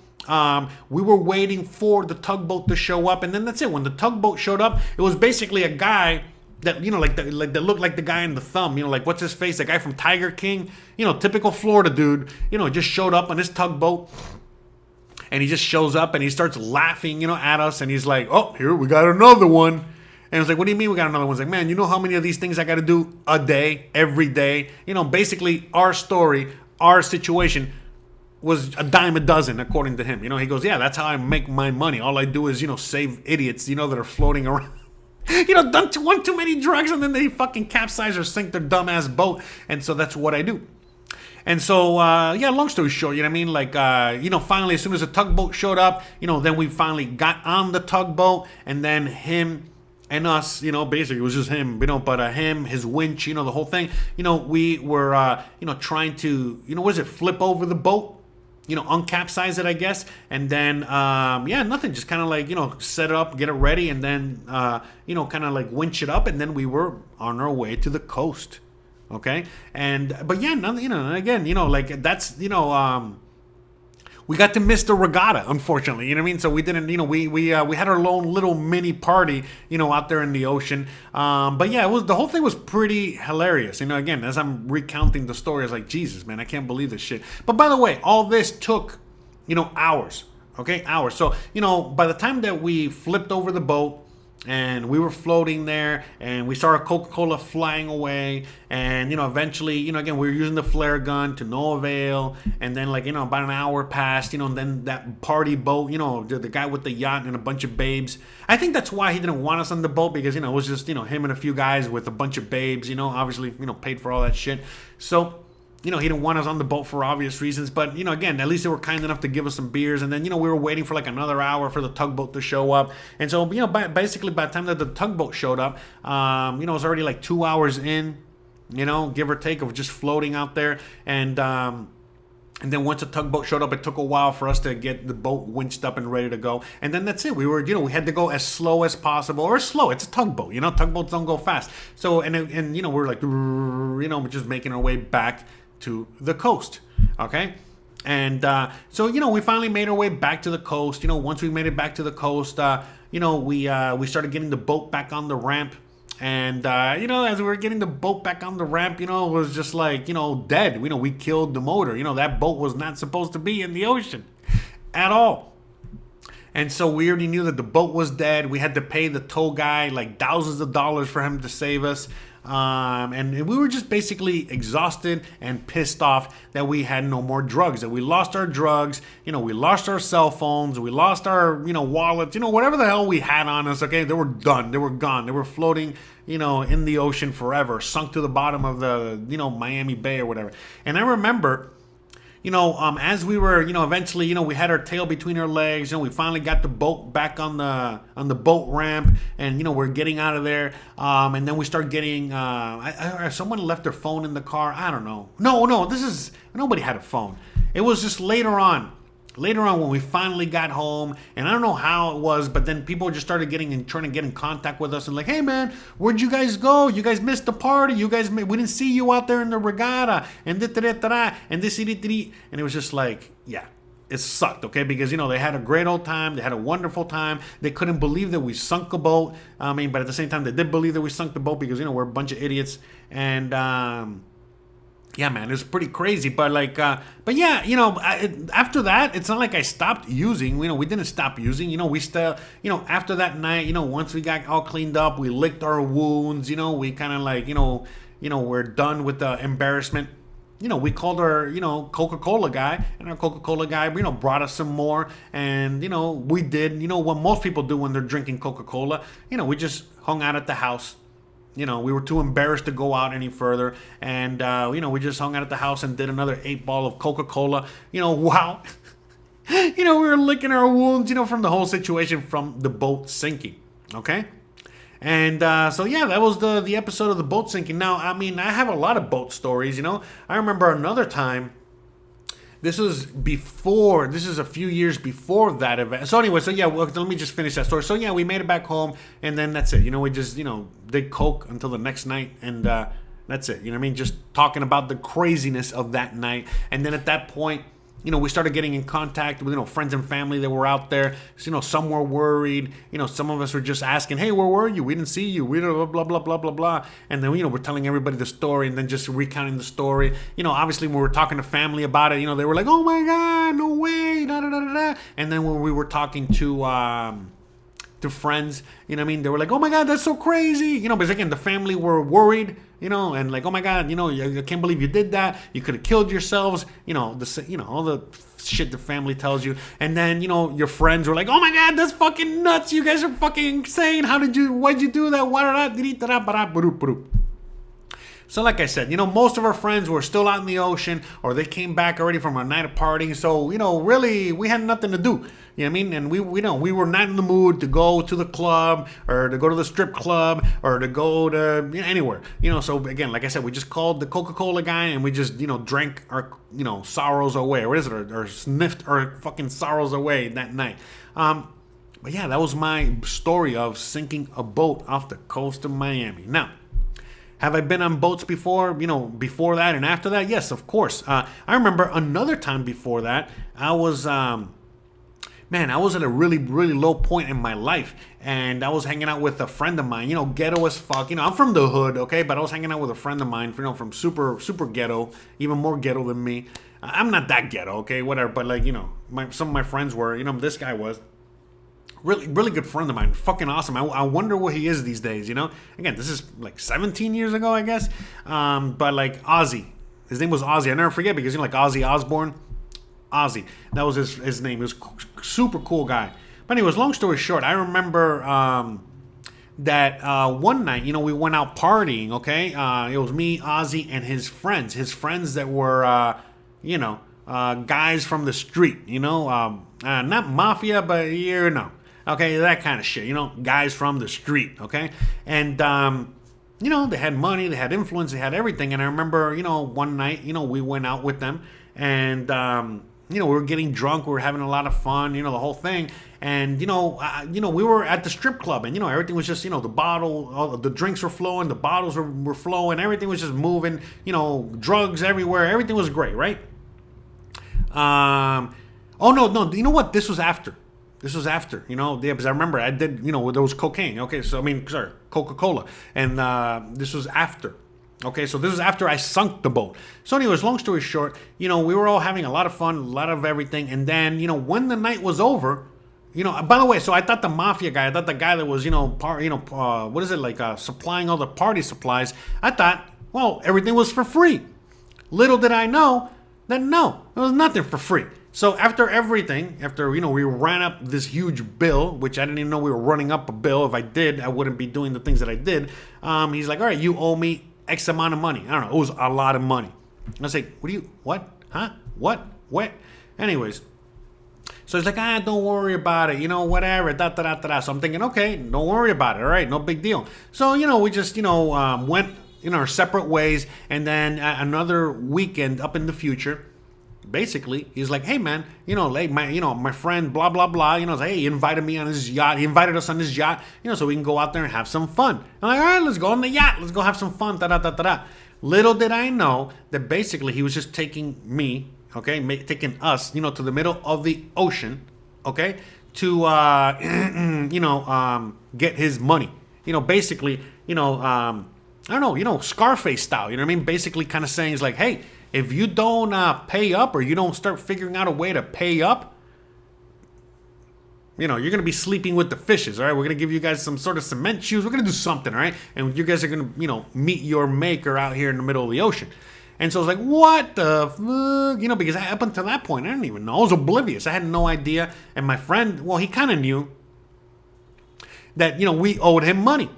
Speaker 1: We were waiting for the tugboat to show up. And then that's it. When the tugboat showed up, it was basically a guy that that looked like the guy in the Thumb, like what's his face, the guy from Tiger King, typical Florida dude, just showed up on his tugboat, and he just shows up and he starts laughing, at us, and he's like, oh, here we got another one, and I was like, what do you mean we got another one? He's like, man, you know how many of these things I got to do a day, every day, basically our story, our situation was a dime a dozen according to him. He goes, yeah, that's how I make my money. All I do is save idiots, that are floating around. Done one too many drugs, and then they fucking capsize or sink their dumbass boat. And so that's what I do. And so, long story short, finally, as soon as the tugboat showed up, then we finally got on the tugboat, and then him and us, basically it was just him, but him, his winch, the whole thing, we were, trying to, flip over the boat. Uncapsize it, I guess. And then, nothing. Just kind of like, set it up, get it ready, and then, kind of like winch it up. And then we were on our way to the coast. Okay. But yeah, nothing, again, that's, we got to miss the regatta, unfortunately. You know what I mean? So we didn't, we had our own little mini party, out there in the ocean. But yeah, the whole thing was pretty hilarious. Again, as I'm recounting the story, I was like, Jesus, man, I can't believe this shit. But by the way, all this took, hours. Okay, hours. So, by the time that we flipped over the boat, and we were floating there, and we saw our Coca-Cola flying away, and eventually, again, we were using the flare gun to no avail, and then about an hour passed, and then that party boat, the guy with the yacht and a bunch of babes. I think that's why he didn't want us on the boat, because it was just him and a few guys with a bunch of babes, obviously paid for all that shit. So he didn't want us on the boat for obvious reasons. But, again, at least they were kind enough to give us some beers. And then, we were waiting for another hour for the tugboat to show up. And so, basically by the time that the tugboat showed up, it was already 2 hours in, give or take, of just floating out there. And then once the tugboat showed up, it took a while for us to get the boat winched up and ready to go. And then that's it. We were, we had to go as slow as possible, or slow. It's a tugboat, tugboats don't go fast. So, and we're we're just making our way back to the coast. Okay. And so we finally made our way back to the coast. Once we made it back to the coast, we started getting the boat back on the ramp. And as we were getting the boat back on the ramp, it was just dead. We killed the motor. That boat was not supposed to be in the ocean at all. And so we already knew that the boat was dead. We had to pay the tow guy thousands of dollars for him to save us. And we were just basically exhausted and pissed off that we had no more drugs, that we lost our drugs, we lost our cell phones, we lost our, wallets, whatever the hell we had on us, okay, they were done, they were gone, they were floating, in the ocean forever, sunk to the bottom of the, Miami Bay or whatever. And I remember, as we were, eventually, we had our tail between our legs. We finally got the boat back on the boat ramp, and we're getting out of there. And then we start getting. Someone left their phone in the car. I don't know. No, nobody had a phone. It was just later on. Later on, when we finally got home, and I don't know how it was, but then people just started trying to get in contact with us and like, hey man, where'd you guys go? You guys missed the party. We didn't see you out there in the regatta, and and this, and it was just like, yeah, it sucked, okay? Because they had a great old time, they had a wonderful time. They couldn't believe that we sunk a boat. But at the same time, they did believe that we sunk the boat because we're a bunch of idiots, and yeah, man, it's pretty crazy. But but yeah, after that, it's not like I stopped using. We didn't stop using. We still, after that night, once we got all cleaned up, we licked our wounds. We kind of we're done with the embarrassment. We called our, Coca-Cola guy, and our Coca-Cola guy, brought us some more. And, we did, what most people do when they're drinking Coca-Cola. We just hung out at the house. We were too embarrassed to go out any further. And, we just hung out at the house and did another 8 ball of Coca-Cola. Wow. We were licking our wounds, from the whole situation from the boat sinking. Okay? And so, yeah, that was the episode of the boat sinking. Now, I have a lot of boat stories, I remember another time. This is a few years before that event. So anyway, let me just finish that story. So yeah, we made it back home, and then that's it. We just, did coke until the next night, and that's it. Just talking about the craziness of that night. And then at that point, we started getting in contact with, friends and family that were out there. So, some were worried. Some of us were just asking, hey, where were you? We didn't see you. We blah, blah, blah, blah, blah, blah. And then, we're telling everybody the story and then just recounting the story. Obviously, when we were talking to family about it, they were like, oh, my God, no way, da, da, da, da, da. And then when we were talking to friends, they were like, oh, my God, that's so crazy. Because, again, the family were worried. And like, oh my God, I can't believe you did that. You could have killed yourselves. All the shit the family tells you. And then, your friends were like, oh my God, that's fucking nuts. You guys are fucking insane. Why'd you do that? So like I said, most of our friends were still out in the ocean, or they came back already from a night of partying. So, really, we had nothing to do. And we were not in the mood to go to the club, or to go to the strip club, or to go to anywhere. So again, like I said, we just called the Coca-Cola guy, and we just, drank our, sorrows away. Or what is it? Or sniffed our fucking sorrows away that night. But yeah, that was my story of sinking a boat off the coast of Miami. Now, have I been on boats before, before that and after that? Yes, of course. I remember another time before that, I was at a really, really low point in my life. And I was hanging out with a friend of mine, ghetto as fuck. I'm from the hood, okay? But I was hanging out with a friend of mine, from super, super ghetto, even more ghetto than me. I'm not that ghetto, okay? Whatever. But, some of my friends were, this guy was. Really, really good friend of mine. Fucking awesome. I wonder what he is these days, Again, this is like 17 years ago, I guess. But like Ozzy. His name was Ozzy. I never forget because, like Ozzy Osbourne. Ozzy. That was his name. He was super cool guy. But anyways, long story short, I remember that one night, we went out partying, okay? It was me, Ozzy, and his friends. His friends that were, guys from the street, not mafia, but okay, that kind of shit, guys from the street, okay? And, they had money, they had influence, they had everything. And I remember, one night, we went out with them, and, we were getting drunk, we were having a lot of fun, the whole thing. And, we were at the strip club, and, everything was just, the bottle, all the drinks were flowing, the bottles were flowing, everything was just moving, drugs everywhere, everything was great, right? Oh, no, you know what? This was after, because I remember I did, there was cocaine. Okay, so, Coca-Cola. And this was after. Okay, so this was after I sunk the boat. So anyways, long story short, we were all having a lot of fun, a lot of everything. And then, when the night was over, by the way, so I thought the mafia guy, I thought the guy that was, what is it, like supplying all the party supplies, I thought, well, everything was for free. Little did I know that no, it was nothing for free. So after everything, we ran up this huge bill, which I didn't even know we were running up a bill. If I did, I wouldn't be doing the things that I did. He's like, all right, you owe me X amount of money. I don't know. It was a lot of money. I was like, what? Huh? What? Anyways, so he's like, don't worry about it, whatever, da da da da. So I'm thinking, okay, don't worry about it, all right, no big deal. So we just went in our separate ways, and then another weekend up in the future, basically he's like, hey man, my friend blah blah blah, hey, he invited me on his yacht, he invited us on his yacht, so we can go out there and have some fun. I'm like, all right, let's go on the yacht, let's go have some fun, da da da da da. Little did I know that basically he was just taking me, okay, taking us, to the middle of the ocean, okay, to get his money, basically, I don't know, Scarface style, basically kind of saying, is like, hey, if you don't pay up, or you don't start figuring out a way to pay up, you're going to be sleeping with the fishes, all right? We're going to give you guys some sort of cement shoes. We're going to do something, all right? And you guys are going to, meet your maker out here in the middle of the ocean. And so I was like, what the fuck? Because up until that point, I didn't even know. I was oblivious. I had no idea. And my friend, well, he kind of knew that, we owed him money.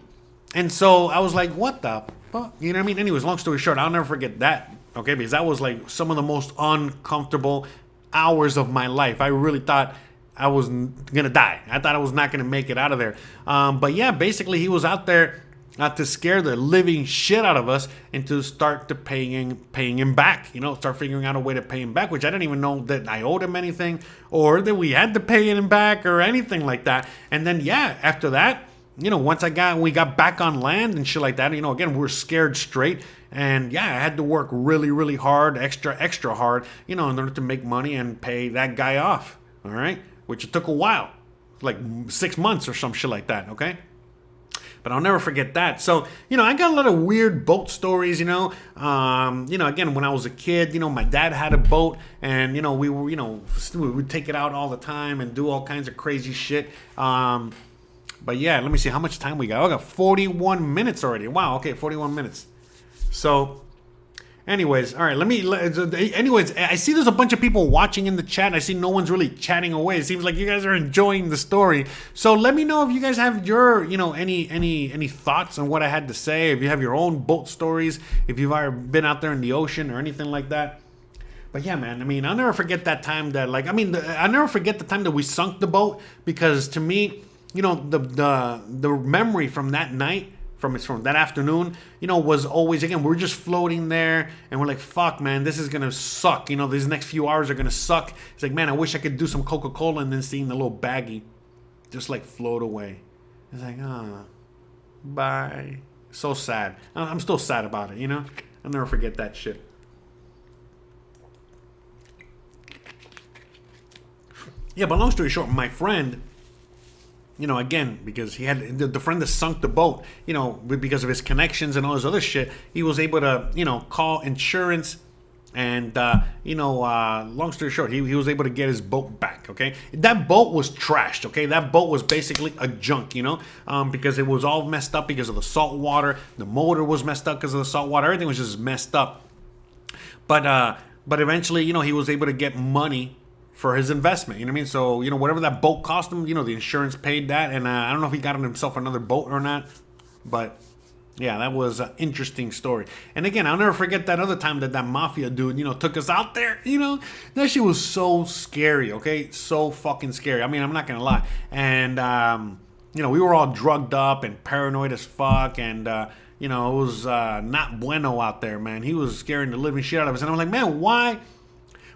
Speaker 1: And so I was like, what the fuck? You know what I mean? Anyways, long story short, I'll never forget that, okay? Because that was like some of the most uncomfortable hours of my life. I really thought I was gonna die. I thought I was not gonna make it out of there. But yeah, basically he was out there to scare the living shit out of us and to start to paying him back. Start figuring out a way to pay him back, which I didn't even know that I owed him anything or that we had to pay him back or anything like that. And then yeah, after that, once we got back on land and shit like that, again, we're scared straight. And yeah, I had to work really, really hard, extra hard, in order to make money and pay that guy off. All right. Which it took a while, like 6 months or some shit like that, okay? But I'll never forget that. So, I got a lot of weird boat stories, again, when I was a kid, my dad had a boat and, we were, we would take it out all the time and do all kinds of crazy shit. But yeah, let me see how much time we got. I got 41 minutes already. Wow, okay, 41 minutes. So, anyways, all right, anyways, I see there's a bunch of people watching in the chat. I see no one's really chatting away. It seems like you guys are enjoying the story. So let me know if you guys have your, any thoughts on what I had to say. If you have your own boat stories, if you've ever been out there in the ocean or anything like that. But yeah, man, I'll never forget that time that, I'll never forget the time that we sunk the boat, because to me, the memory from that night, from that afternoon, was always, again, we're just floating there and we're like, fuck, man, this is gonna suck. These next few hours are gonna suck. It's like, man, I wish I could do some Coca-Cola, and then seeing the little baggie just like float away. It's like, bye. So sad. I'm still sad about it, I'll never forget that shit. Yeah, but long story short, my friend, again, because he had the friend that sunk the boat, because of his connections and all this other shit, he was able to, call insurance and, long story short, he was able to get his boat back, okay? That boat was trashed, okay? That boat was basically a junk, because it was all messed up because of the salt water. The motor was messed up because of the salt water. Everything was just messed up. But eventually, he was able to get money for his investment, So, whatever that boat cost him, the insurance paid that. And I don't know if he got himself another boat or not. But, yeah, that was an interesting story. And again, I'll never forget that other time that mafia dude, took us out there. That shit was so scary, okay? So fucking scary. I'm not going to lie. And, we were all drugged up and paranoid as fuck. And, it was not bueno out there, man. He was scaring the living shit out of us. And I was like, man,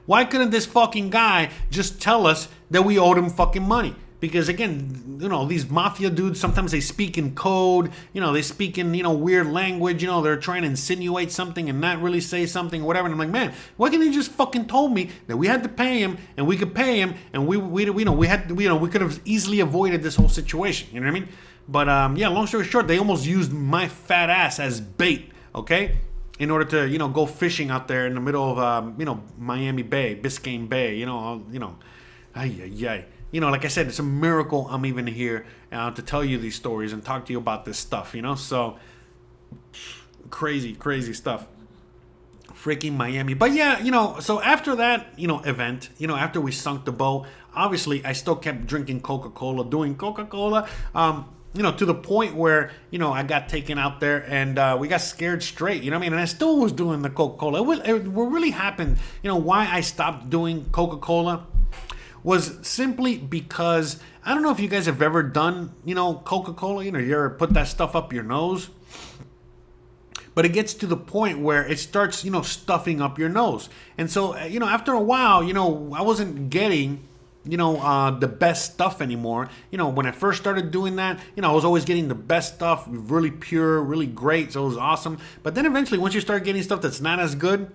Speaker 1: why couldn't this fucking guy just tell us that we owed him fucking money? Because again, these mafia dudes, sometimes they speak in code, they speak in, weird language, they're trying to insinuate something and not really say something or whatever. And I'm like, man, why can't he just fucking told me that we had to pay him and we could pay him and we could have easily avoided this whole situation. You know what I mean? But yeah, long story short, they almost used my fat ass as bait, okay? In order to, go fishing out there in the middle of, Miami Bay, Biscayne Bay, like I said, it's a miracle I'm even here to tell you these stories and talk to you about this stuff, so crazy stuff. Freaking Miami. But yeah, so after that, event, after we sunk the boat, obviously I still kept drinking Coca-Cola, doing Coca-Cola. to the point where, I got taken out there and we got scared straight, you know what I mean? And I still was doing the Coca-Cola. What really happened, why I stopped doing Coca-Cola was simply because, I don't know if you guys have ever done, Coca-Cola, you ever put that stuff up your nose. But it gets to the point where it starts, stuffing up your nose. And so, after a while, I wasn't getting the best stuff anymore. When I first started doing that, I was always getting the best stuff, really pure, really great. So it was awesome. But then eventually, once you start getting stuff that's not as good,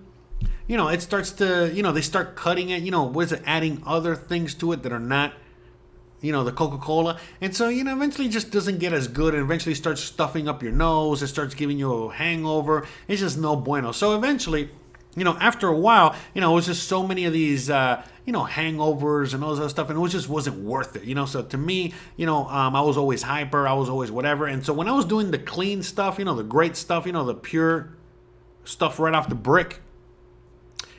Speaker 1: it starts to, they start cutting it, what is it, adding other things to it that are not, the Coca-Cola. And so, eventually it just doesn't get as good and eventually starts stuffing up your nose. It starts giving you a hangover. It's just no bueno. So eventually, after a while, it was just so many of these, hangovers and all this other stuff, and it just wasn't worth it, So to me, I was always hyper, I was always whatever. And so when I was doing the clean stuff, the great stuff, the pure stuff right off the brick,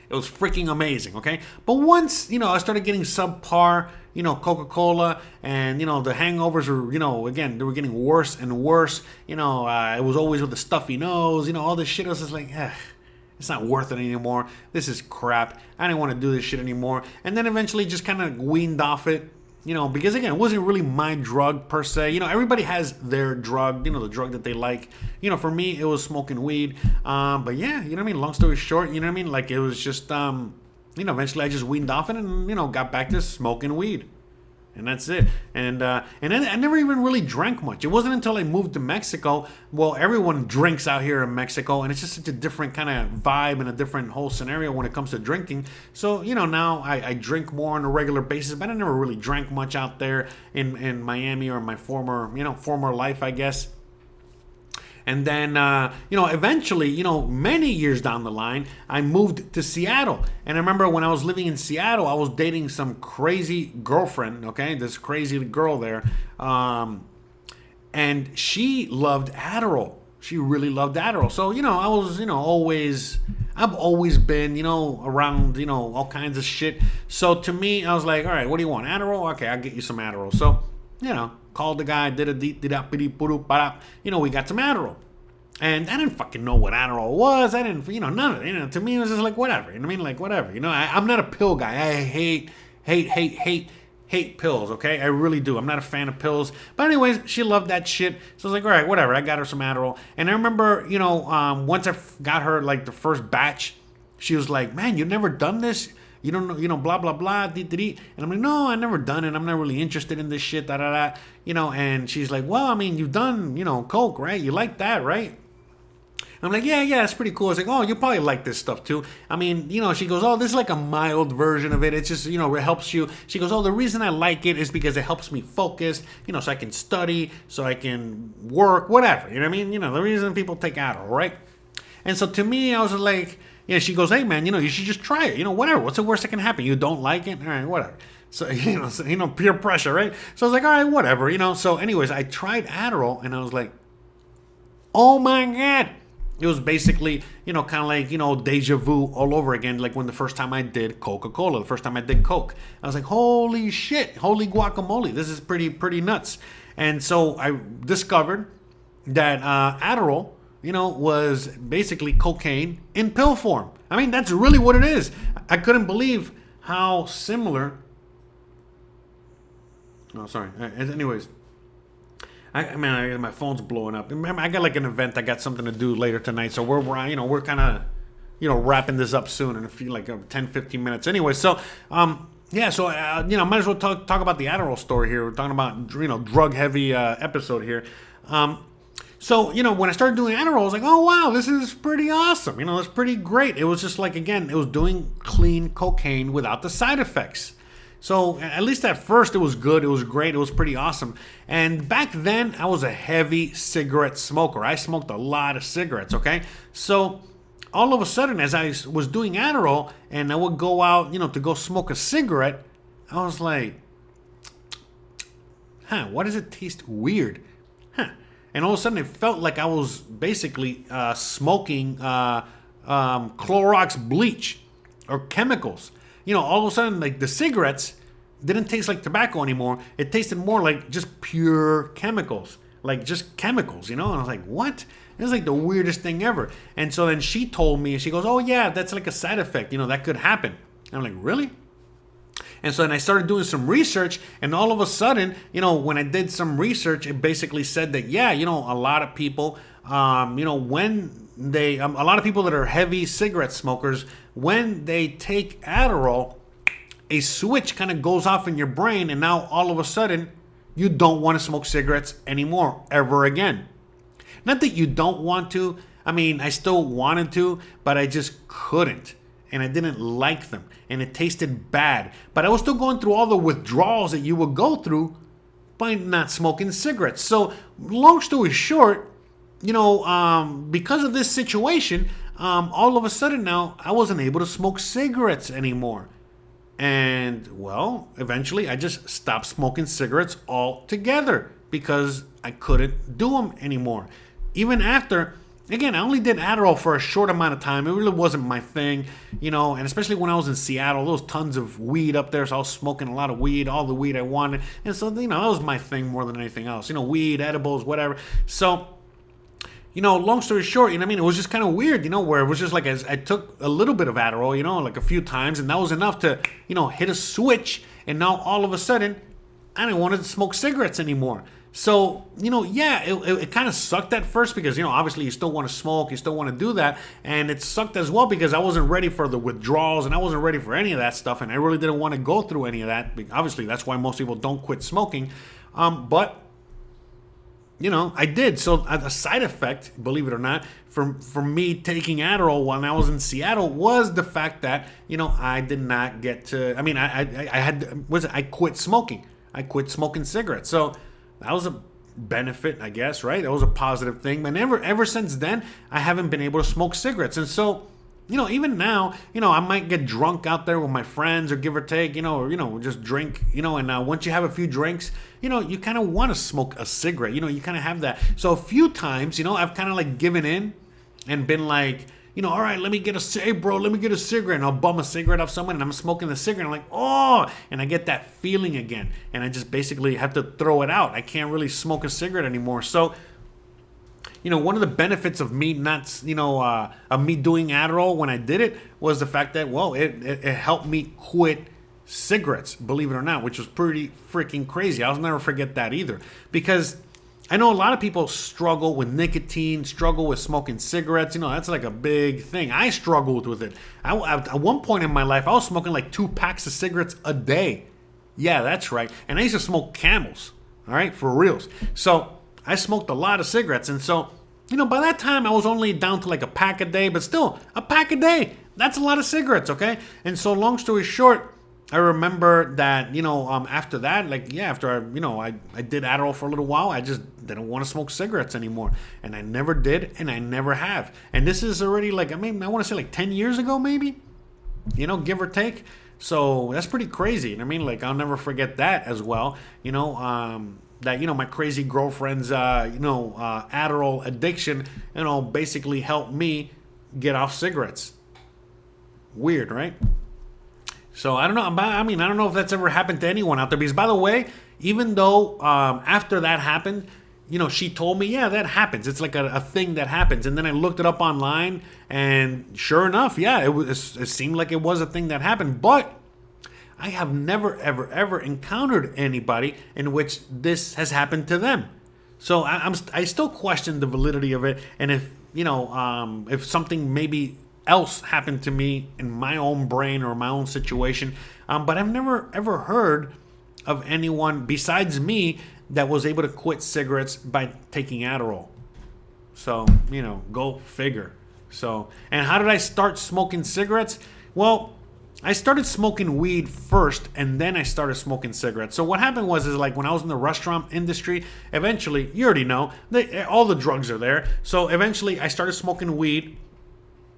Speaker 1: it was freaking amazing, okay? But once, I started getting subpar, Coca-Cola, and, the hangovers were, again, they were getting worse and worse. It was always with the stuffy nose, all this shit. I was just like, it's not worth it anymore. This is crap. I didn't want to do this shit anymore. And then eventually just kind of weaned off it, because again, it wasn't really my drug per se. Everybody has their drug, the drug that they like. For me, it was smoking weed. But yeah, you know what I mean? Long story short, you know what I mean? Like it was just, eventually I just weaned off it and, got back to smoking weed. And that's it. And then I never even really drank much. It wasn't until I moved to Mexico. Well, everyone drinks out here in Mexico, and it's just such a different kind of vibe and a different whole scenario when it comes to drinking. So, now I drink more on a regular basis, but I never really drank much out there in Miami or my former life, I guess. And then, eventually, many years down the line, I moved to Seattle. And I remember when I was living in Seattle, I was dating some crazy girlfriend, okay? This crazy girl there. And she loved Adderall. She really loved Adderall. So, I was, I've always been, around, all kinds of shit. So to me, I was like, all right, what do you want? Adderall? Okay, I'll get you some Adderall. So, called the guy, we got some Adderall. And I didn't fucking know what Adderall was. I didn't, none of it. To me, it was just like, whatever. You know what I mean? Like, whatever. I'm not a pill guy. I hate pills, okay? I really do. I'm not a fan of pills. But anyways, she loved that shit. So I was like, all right, whatever. I got her some Adderall. And I remember, once I got her, like, the first batch, she was like, man, you've never done this? You don't know, blah, blah, blah, and I'm like, no, I never done it. I'm not really interested in this shit, and she's like, well, I mean, you've done, Coke, right? You like that, right? I'm like, yeah, it's pretty cool. It's like, oh, you probably like this stuff too. I mean, she goes, oh, this is like a mild version of it. It's just, it helps you. She goes, oh, the reason I like it is because it helps me focus, so I can study, so I can work, whatever. You know what I mean? The reason people take Adderall, right? And so to me, I was like, yeah, she goes, hey, man, you should just try it. Whatever. What's the worst that can happen? You don't like it? All right, whatever. So, peer pressure, right? So I was like, all right, whatever, So anyways, I tried Adderall, and I was like, oh, my God. It was basically, kind of like, deja vu all over again, like when the first time I did Coca-Cola, the first time I did Coke. I was like, holy shit, holy guacamole. This is pretty nuts. And so I discovered that Adderall, was basically cocaine in pill form. I mean, that's really what it is. I couldn't believe how similar. Oh, sorry. Anyways, my phone's blowing up. I got like an event. I got something to do later tonight, so we're kind of, wrapping this up soon in a few 10, 15 minutes. Anyway, so yeah, so might as well talk about the Adderall story here. We're talking about drug heavy episode here. So, when I started doing Adderall, I was like, oh, wow, this is pretty awesome. It's pretty great. It was just like, again, it was doing clean cocaine without the side effects. So, at least at first, it was good. It was great. It was pretty awesome. And back then, I was a heavy cigarette smoker. I smoked a lot of cigarettes, okay? So, all of a sudden, as I was doing Adderall, and I would go out, to go smoke a cigarette, I was like, why does it taste weird? And all of a sudden, it felt like I was basically smoking Clorox bleach or chemicals. All of a sudden, like the cigarettes didn't taste like tobacco anymore. It tasted more like just pure chemicals. like just chemicals, And I was like, what? It was like the weirdest thing ever. And so then she told me, she goes, oh yeah, that's like a side effect, that could happen. And I'm like, really? And so then I started doing some research, and all of a sudden, when I did some research, it basically said that, yeah, a lot of people, when they, a lot of people that are heavy cigarette smokers, when they take Adderall, a switch kind of goes off in your brain, and now all of a sudden, you don't want to smoke cigarettes anymore, ever again. Not that you don't want to. I mean, I still wanted to, but I just couldn't. And I didn't like them. And it tasted bad. But I was still going through all the withdrawals that you would go through by not smoking cigarettes. So, long story short, because of this situation, all of a sudden now, I wasn't able to smoke cigarettes anymore. And, well, eventually I just stopped smoking cigarettes altogether because I couldn't do them anymore. Even after, again, I only did Adderall for a short amount of time. It really wasn't my thing, and especially when I was in Seattle, there was tons of weed up there, so I was smoking a lot of weed, all the weed I wanted. And so, that was my thing more than anything else, weed, edibles, whatever. So, long story short, it was just kind of weird, where it was just like I took a little bit of Adderall, like a few times, and that was enough to, hit a switch, and now all of a sudden, I didn't want to smoke cigarettes anymore. So, yeah, it kind of sucked at first because, obviously you still want to smoke, you still want to do that, and it sucked as well because I wasn't ready for the withdrawals, and I wasn't ready for any of that stuff, and I really didn't want to go through any of that. Obviously, that's why most people don't quit smoking, but I did. So a side effect, believe it or not, for me taking Adderall when I was in Seattle was the fact that, I did not get to, I quit smoking. I quit smoking cigarettes. So that was a benefit, I guess, right? That was a positive thing. But ever since then, I haven't been able to smoke cigarettes. And so, even now, I might get drunk out there with my friends or give or take, or just drink, and once you have a few drinks, you kind of want to smoke a cigarette, you kind of have that. So a few times, I've kind of like given in and been like, all right, let me get a cigarette, and I'll bum a cigarette off someone, and I'm smoking the cigarette, and I'm like, oh, and I get that feeling again, and I just basically have to throw it out. I can't really smoke a cigarette anymore. So, one of the benefits of me not, of me doing Adderall when I did it was the fact that, well, it helped me quit cigarettes, believe it or not, which was pretty freaking crazy. I'll never forget that either, because I know a lot of people struggle with nicotine, struggle with smoking cigarettes. That's like a big thing. I struggled with it. At one point in my life, I was smoking like 2 packs of cigarettes a day. Yeah, that's right. And I used to smoke Camels, all right, for reals. So I smoked a lot of cigarettes. And so, by that time, I was only down to like a pack a day, but still, a pack a day. That's a lot of cigarettes, okay? And so long story short, I remember that, after that, after I did Adderall for a little while, I just didn't want to smoke cigarettes anymore. And I never did, and I never have. And this is already I want to say 10 years ago, maybe, give or take. So that's pretty crazy. I'll never forget that as well. That, my crazy girlfriend's, Adderall addiction, basically helped me get off cigarettes. Weird, right? So I don't know. I don't know if that's ever happened to anyone out there. Because, by the way, even though after that happened, she told me, yeah, that happens. It's like a thing that happens. And then I looked it up online, and sure enough, yeah, it seemed like it was a thing that happened. But I have never, ever, ever encountered anybody in which this has happened to them. So I still question the validity of it, and if something maybe else happened to me in my own brain or my own situation, but I've never ever heard of anyone besides me that was able to quit cigarettes by taking Adderall. So, go figure. So, and how did I start smoking cigarettes? Well, I started smoking weed first, and then I started smoking cigarettes. So what happened was when I was in the restaurant industry, eventually, you already know, all the drugs are there. So eventually I started smoking weed,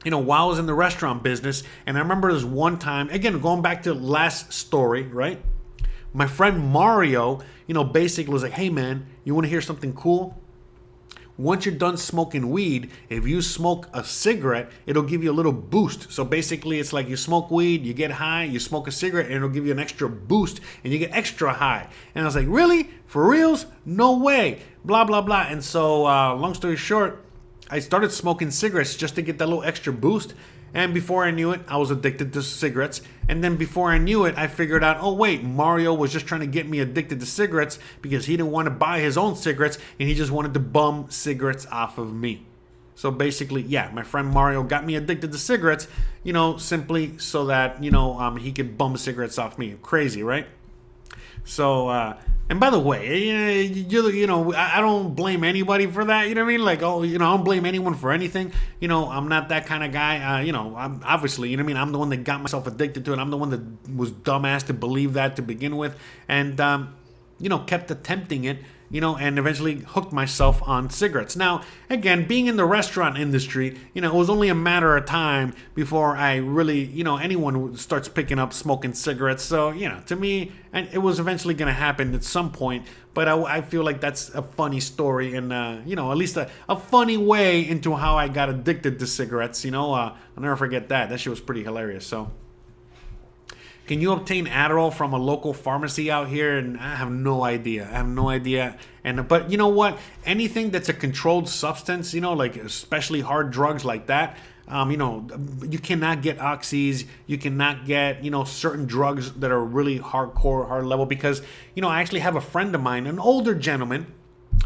Speaker 1: while I was in the restaurant business. And I remember this one time, again, going back to last story, right? My friend Mario, basically was like, hey man, you want to hear something cool? once you're done smoking weed, if you smoke a cigarette, it'll give you a little boost. So basically, it's like you smoke weed, you get high, you smoke a cigarette, and it'll give you an extra boost, and you get extra high. And I was like, really? For reals? No way. Blah, blah, blah. And so, long story short, I started smoking cigarettes just to get that little extra boost. And before I knew it, I was addicted to cigarettes. And then before I knew it, I figured out, oh wait, Mario was just trying to get me addicted to cigarettes because he didn't want to buy his own cigarettes and he just wanted to bum cigarettes off of me. So basically, yeah, my friend Mario got me addicted to cigarettes, simply so that, he could bum cigarettes off me. Crazy, right? So, and by the way, I don't blame anybody for that. You know what I mean? Like, I don't blame anyone for anything. I'm not that kind of guy. I'm obviously, you know what I mean? I'm the one that got myself addicted to it. I'm the one that was dumbass to believe that to begin with. And, kept attempting it. And eventually hooked myself on cigarettes. Now, again, being in the restaurant industry, it was only a matter of time before I really, anyone starts picking up smoking cigarettes. So, to me, and it was eventually going to happen at some point. But I feel like that's a funny story and, at least a funny way into how I got addicted to cigarettes. I'll never forget that. That shit was pretty hilarious. So, can you obtain Adderall from a local pharmacy out here? And I have no idea. But you know what? Anything that's a controlled substance, like especially hard drugs like that, you cannot get oxys. You cannot get, certain drugs that are really hardcore, hard level. Because, I actually have a friend of mine, an older gentleman.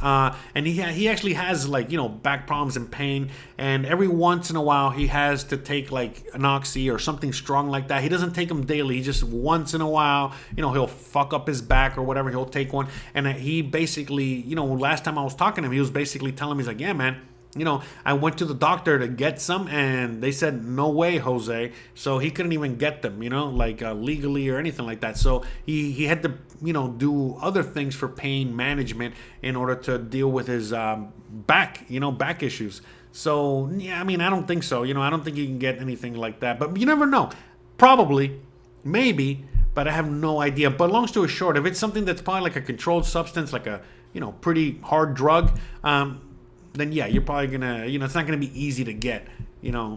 Speaker 1: And he actually has back problems and pain, and every once in a while he has to take like an oxy or something strong like that. He doesn't take them daily. He just once in a while, he'll fuck up his back or whatever. He'll take one, and he basically, last time I was talking to him, he was basically telling me, he's like, yeah, man. I went to the doctor to get some and they said, no way, Jose. So he couldn't even get them, legally or anything like that. So he had to, do other things for pain management in order to deal with his back issues. So, yeah, I don't think so. I don't think you can get anything like that. But you never know. Probably, maybe, but I have no idea. But long story short, if it's something that's probably like a controlled substance, like a, pretty hard drug, then yeah, you're probably gonna, it's not gonna be easy to get,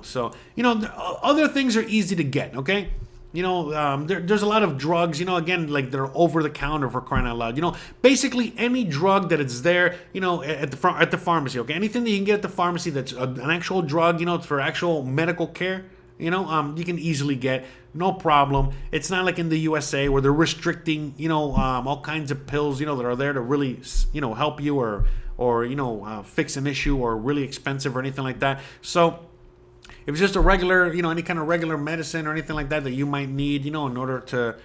Speaker 1: so, other things are easy to get, okay? There's a lot of drugs, again, like they're over the counter, for crying out loud. Basically any drug that is there, at the pharmacy, okay? Anything that you can get at the pharmacy that's an actual drug, for actual medical care, you can easily get, no problem. It's not like in the USA where they're restricting, all kinds of pills, that are there to really, help you or fix an issue or really expensive or anything like that. So if it's just a regular, any kind of regular medicine or anything like that that you might need, in order to,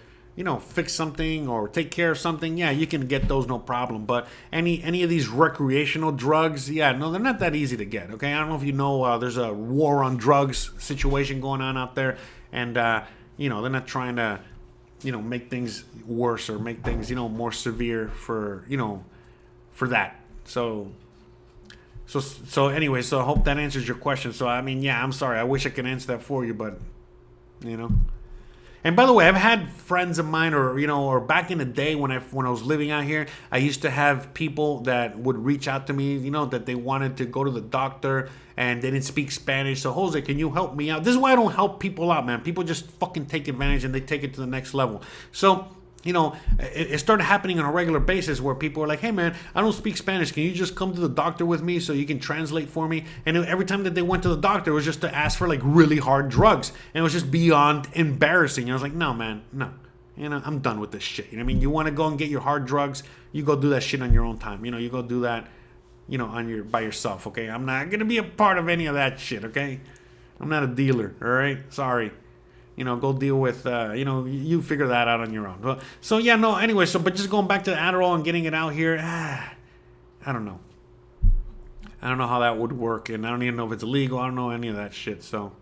Speaker 1: fix something or take care of something, yeah, you can get those, no problem. But any of these recreational drugs, yeah, no, they're not that easy to get, okay? I don't know if you know, there's a war on drugs situation going on out there, and, they're not trying to, make things worse or make things, more severe for, for that. So anyway, so I hope that answers your question. So, yeah, I'm sorry. I wish I could answer that for you, but, And by the way, I've had friends of mine or back in the day when I was living out here, I used to have people that would reach out to me, that they wanted to go to the doctor and they didn't speak Spanish. So, Jose, can you help me out? This is why I don't help people out, man. People just fucking take advantage and they take it to the next level. So, it started happening on a regular basis where people were like, hey, man, I don't speak Spanish. Can you just come to the doctor with me so you can translate for me? And every time that they went to the doctor, it was just to ask for like really hard drugs. And it was just beyond embarrassing. And I was like, no, man, no. I'm done with this shit. You want to go and get your hard drugs, you go do that shit on your own time. You go do that, by yourself, okay? I'm not going to be a part of any of that shit, okay? I'm not a dealer, all right? Sorry. Go deal with, you figure that out on your own. So, yeah, no, anyway, but just going back to Adderall and getting it out here, I don't know. I don't know how that would work, and I don't even know if it's illegal. I don't know any of that shit, so.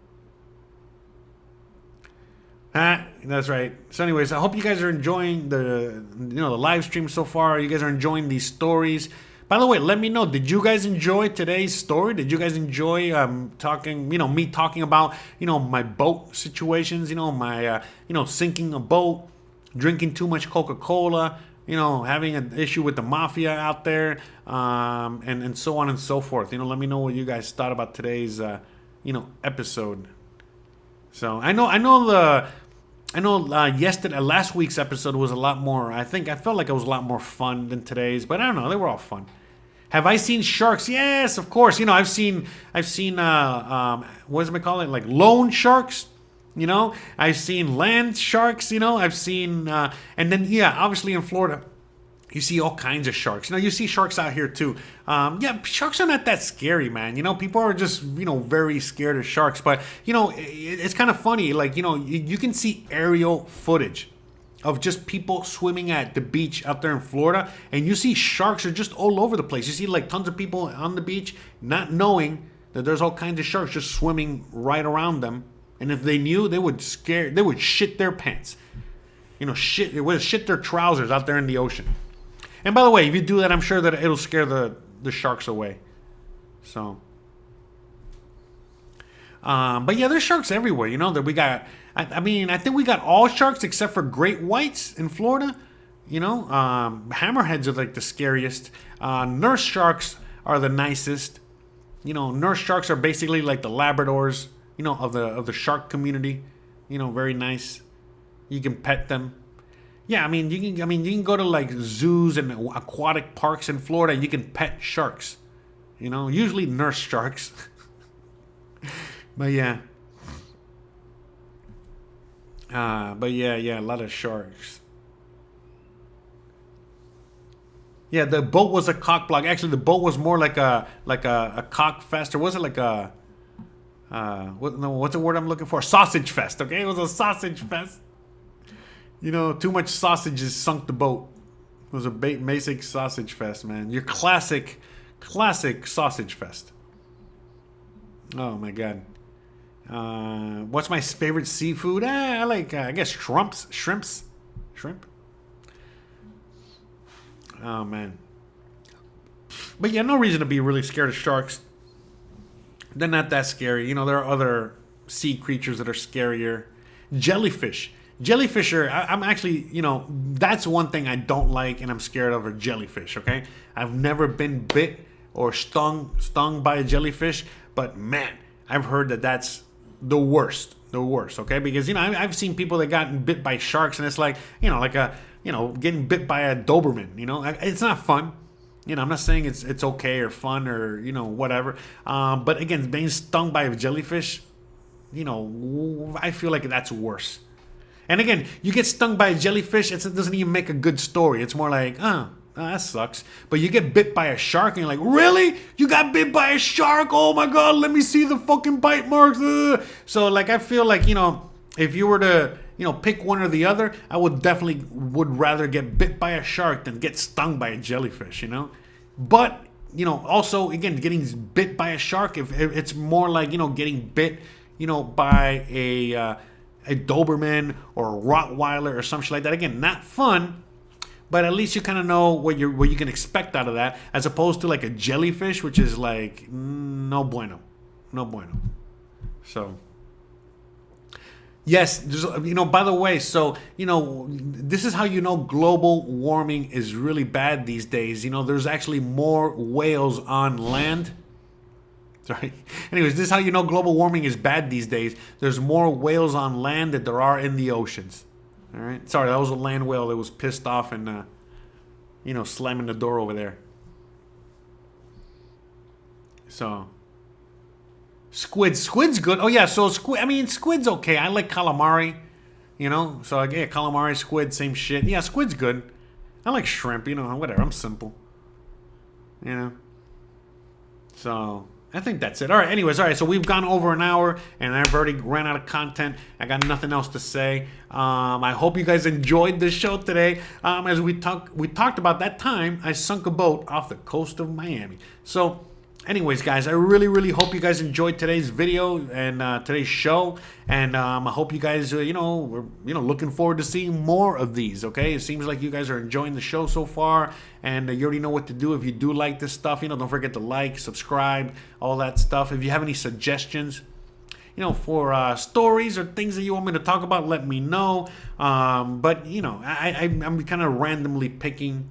Speaker 1: That's right. So, anyways, I hope you guys are enjoying the live stream so far. You guys are enjoying these stories. By the way, let me know, did you guys enjoy today's story? Did you guys enjoy talking, me talking about, my boat situations, my, sinking a boat, drinking too much Coca-Cola, having an issue with the mafia out there, and so on and so forth. Let me know what you guys thought about today's, episode. So I know yesterday, last week's episode was a lot more. I felt like it was a lot more fun than today's, but I don't know. They were all fun. Have I seen sharks? Yes, of course. I've seen what does it call it? Like loan sharks. I've seen land sharks. I've seen, and then obviously in Florida, you see all kinds of sharks. You see sharks out here too. Sharks are not that scary, man. People are just very scared of sharks. But it's kind of funny. Like you can see aerial footage of just people swimming at the beach out there in Florida, and you see sharks are just all over the place. You see like tons of people on the beach not knowing that there's all kinds of sharks just swimming right around them. And if they knew, they would shit their pants. It would shit their trousers out there in the ocean. And by the way, if you do that, I'm sure that it'll scare the sharks away. So, but yeah, there's sharks everywhere. That we got. I think we got all sharks except for great whites in Florida. Hammerheads are like the scariest. Nurse sharks are the nicest. Nurse sharks are basically like the Labradors, of the shark community. Very nice. You can pet them. Yeah, you can go to like zoos and aquatic parks in Florida and you can pet sharks. Usually nurse sharks. But yeah. A lot of sharks. Yeah, the boat was a cock block. Actually, the boat was more like a cock fest, or was it like a what's the word I'm looking for? Sausage fest. Okay, it was a sausage fest. Too much sausages sunk the boat. It was a basic sausage fest, man. Your classic sausage fest. Oh my god. What's my favorite seafood? I like, I guess shrimps. Oh man. But yeah, no reason to be really scared of sharks. They're not that scary. There are other sea creatures that are scarier. Jellyfish are, I'm actually, that's one thing I don't like and I'm scared of are jellyfish, okay? I've never been bit or stung by a jellyfish, but man, I've heard that that's the worst, okay? Because, I've seen people that gotten bit by sharks and it's like, getting bit by a Doberman, it's not fun. I'm not saying it's okay or fun or, whatever. But again, being stung by a jellyfish, I feel like that's worse. And again, you get stung by a jellyfish, it doesn't even make a good story. It's more like, that sucks. But you get bit by a shark and you're like, really? You got bit by a shark? Oh my God, let me see the fucking bite marks. So like, I feel like, if you were to, pick one or the other, I would rather get bit by a shark than get stung by a jellyfish, But, also, again, getting bit by a shark, if it's more like, getting bit, by a Doberman or a Rottweiler or something like that. Again, not fun, but at least you kind of know what you can expect out of that, as opposed to like a jellyfish, which is like no bueno. So yes, by the way, so this is how global warming is really bad these days. There's actually more whales on land. Sorry. Anyways, this is how global warming is bad these days. There's more whales on land than there are in the oceans. All right. Sorry, that was a land whale that was pissed off and, slamming the door over there. So, squid's good. Oh yeah, so squid's okay. I like calamari. So yeah, calamari, squid, same shit. Yeah, squid's good. I like shrimp. Whatever. I'm simple. So. I think that's it. All right. Anyways, all right. So we've gone over an hour, and I've already ran out of content. I got nothing else to say. I hope you guys enjoyed this show today. As we talked about that time I sunk a boat off the coast of Miami. So, anyways, guys, I really, really hope you guys enjoyed today's video and today's show. And I hope you guys, we're looking forward to seeing more of these. Okay, it seems like you guys are enjoying the show so far, and you already know what to do if you do like this stuff. Don't forget to like, subscribe, all that stuff. If you have any suggestions, for stories or things that you want me to talk about, let me know. But I'm kind of randomly picking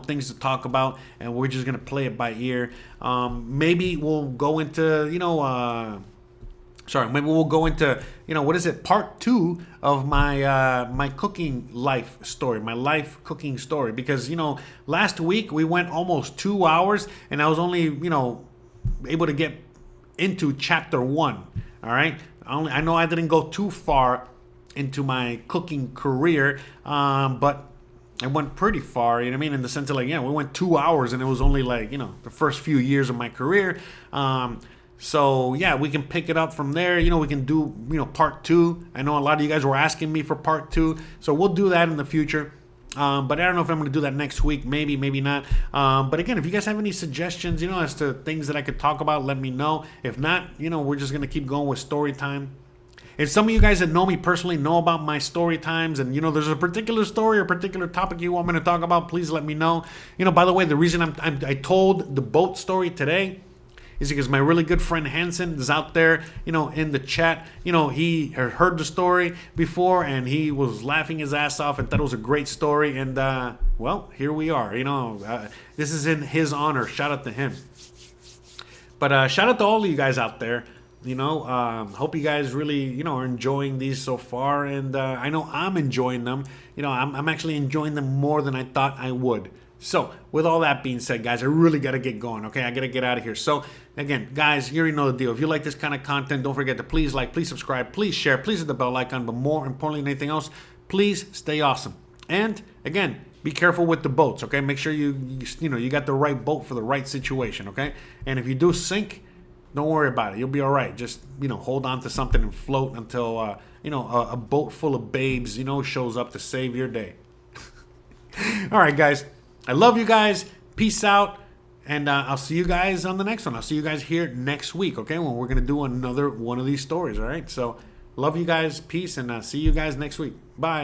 Speaker 1: things to talk about, and we're just gonna play it by ear. Maybe we'll go into maybe we'll go into part 2 of my my cooking life story, my life cooking story, because last week we went almost 2 hours and I was only able to get into chapter 1. All right, I know I didn't go too far into my cooking career, but I went pretty far, you know what I mean? In the sense of we went 2 hours and it was only the first few years of my career. So yeah, we can pick it up from there. We can do, part 2. I know a lot of you guys were asking me for part 2. So we'll do that in the future. But I don't know if I'm going to do that next week. Maybe, maybe not. But again, if you guys have any suggestions, as to things that I could talk about, let me know. If not, we're just going to keep going with story time. If some of you guys that know me personally know about my story times, and there's a particular story or particular topic you want me to talk about, please let me know. By the way, the reason I told the boat story today is because my really good friend Hanson is out there, in the chat. He had heard the story before and he was laughing his ass off and thought it was a great story. And well, here we are. This is in his honor. Shout out to him. But shout out to all of you guys out there. Hope you guys really, are enjoying these so far. And I know I'm enjoying them. I'm actually enjoying them more than I thought I would. So, with all that being said, guys, I really got to get going, okay? I got to get out of here. So, again, guys, you already know the deal. If you like this kind of content, don't forget to please like, please subscribe, please share, please hit the bell icon. But more importantly than anything else, please stay awesome. And, again, be careful with the boats, okay? Make sure you got the right boat for the right situation, okay? And if you do sink, don't worry about it. You'll be all right. Just, hold on to something and float until, a boat full of babes, shows up to save your day. All right, guys. I love you guys. Peace out. And I'll see you guys on the next one. I'll see you guys here next week, okay? When we're going to do another one of these stories, all right? So, love you guys. Peace. And see you guys next week. Bye.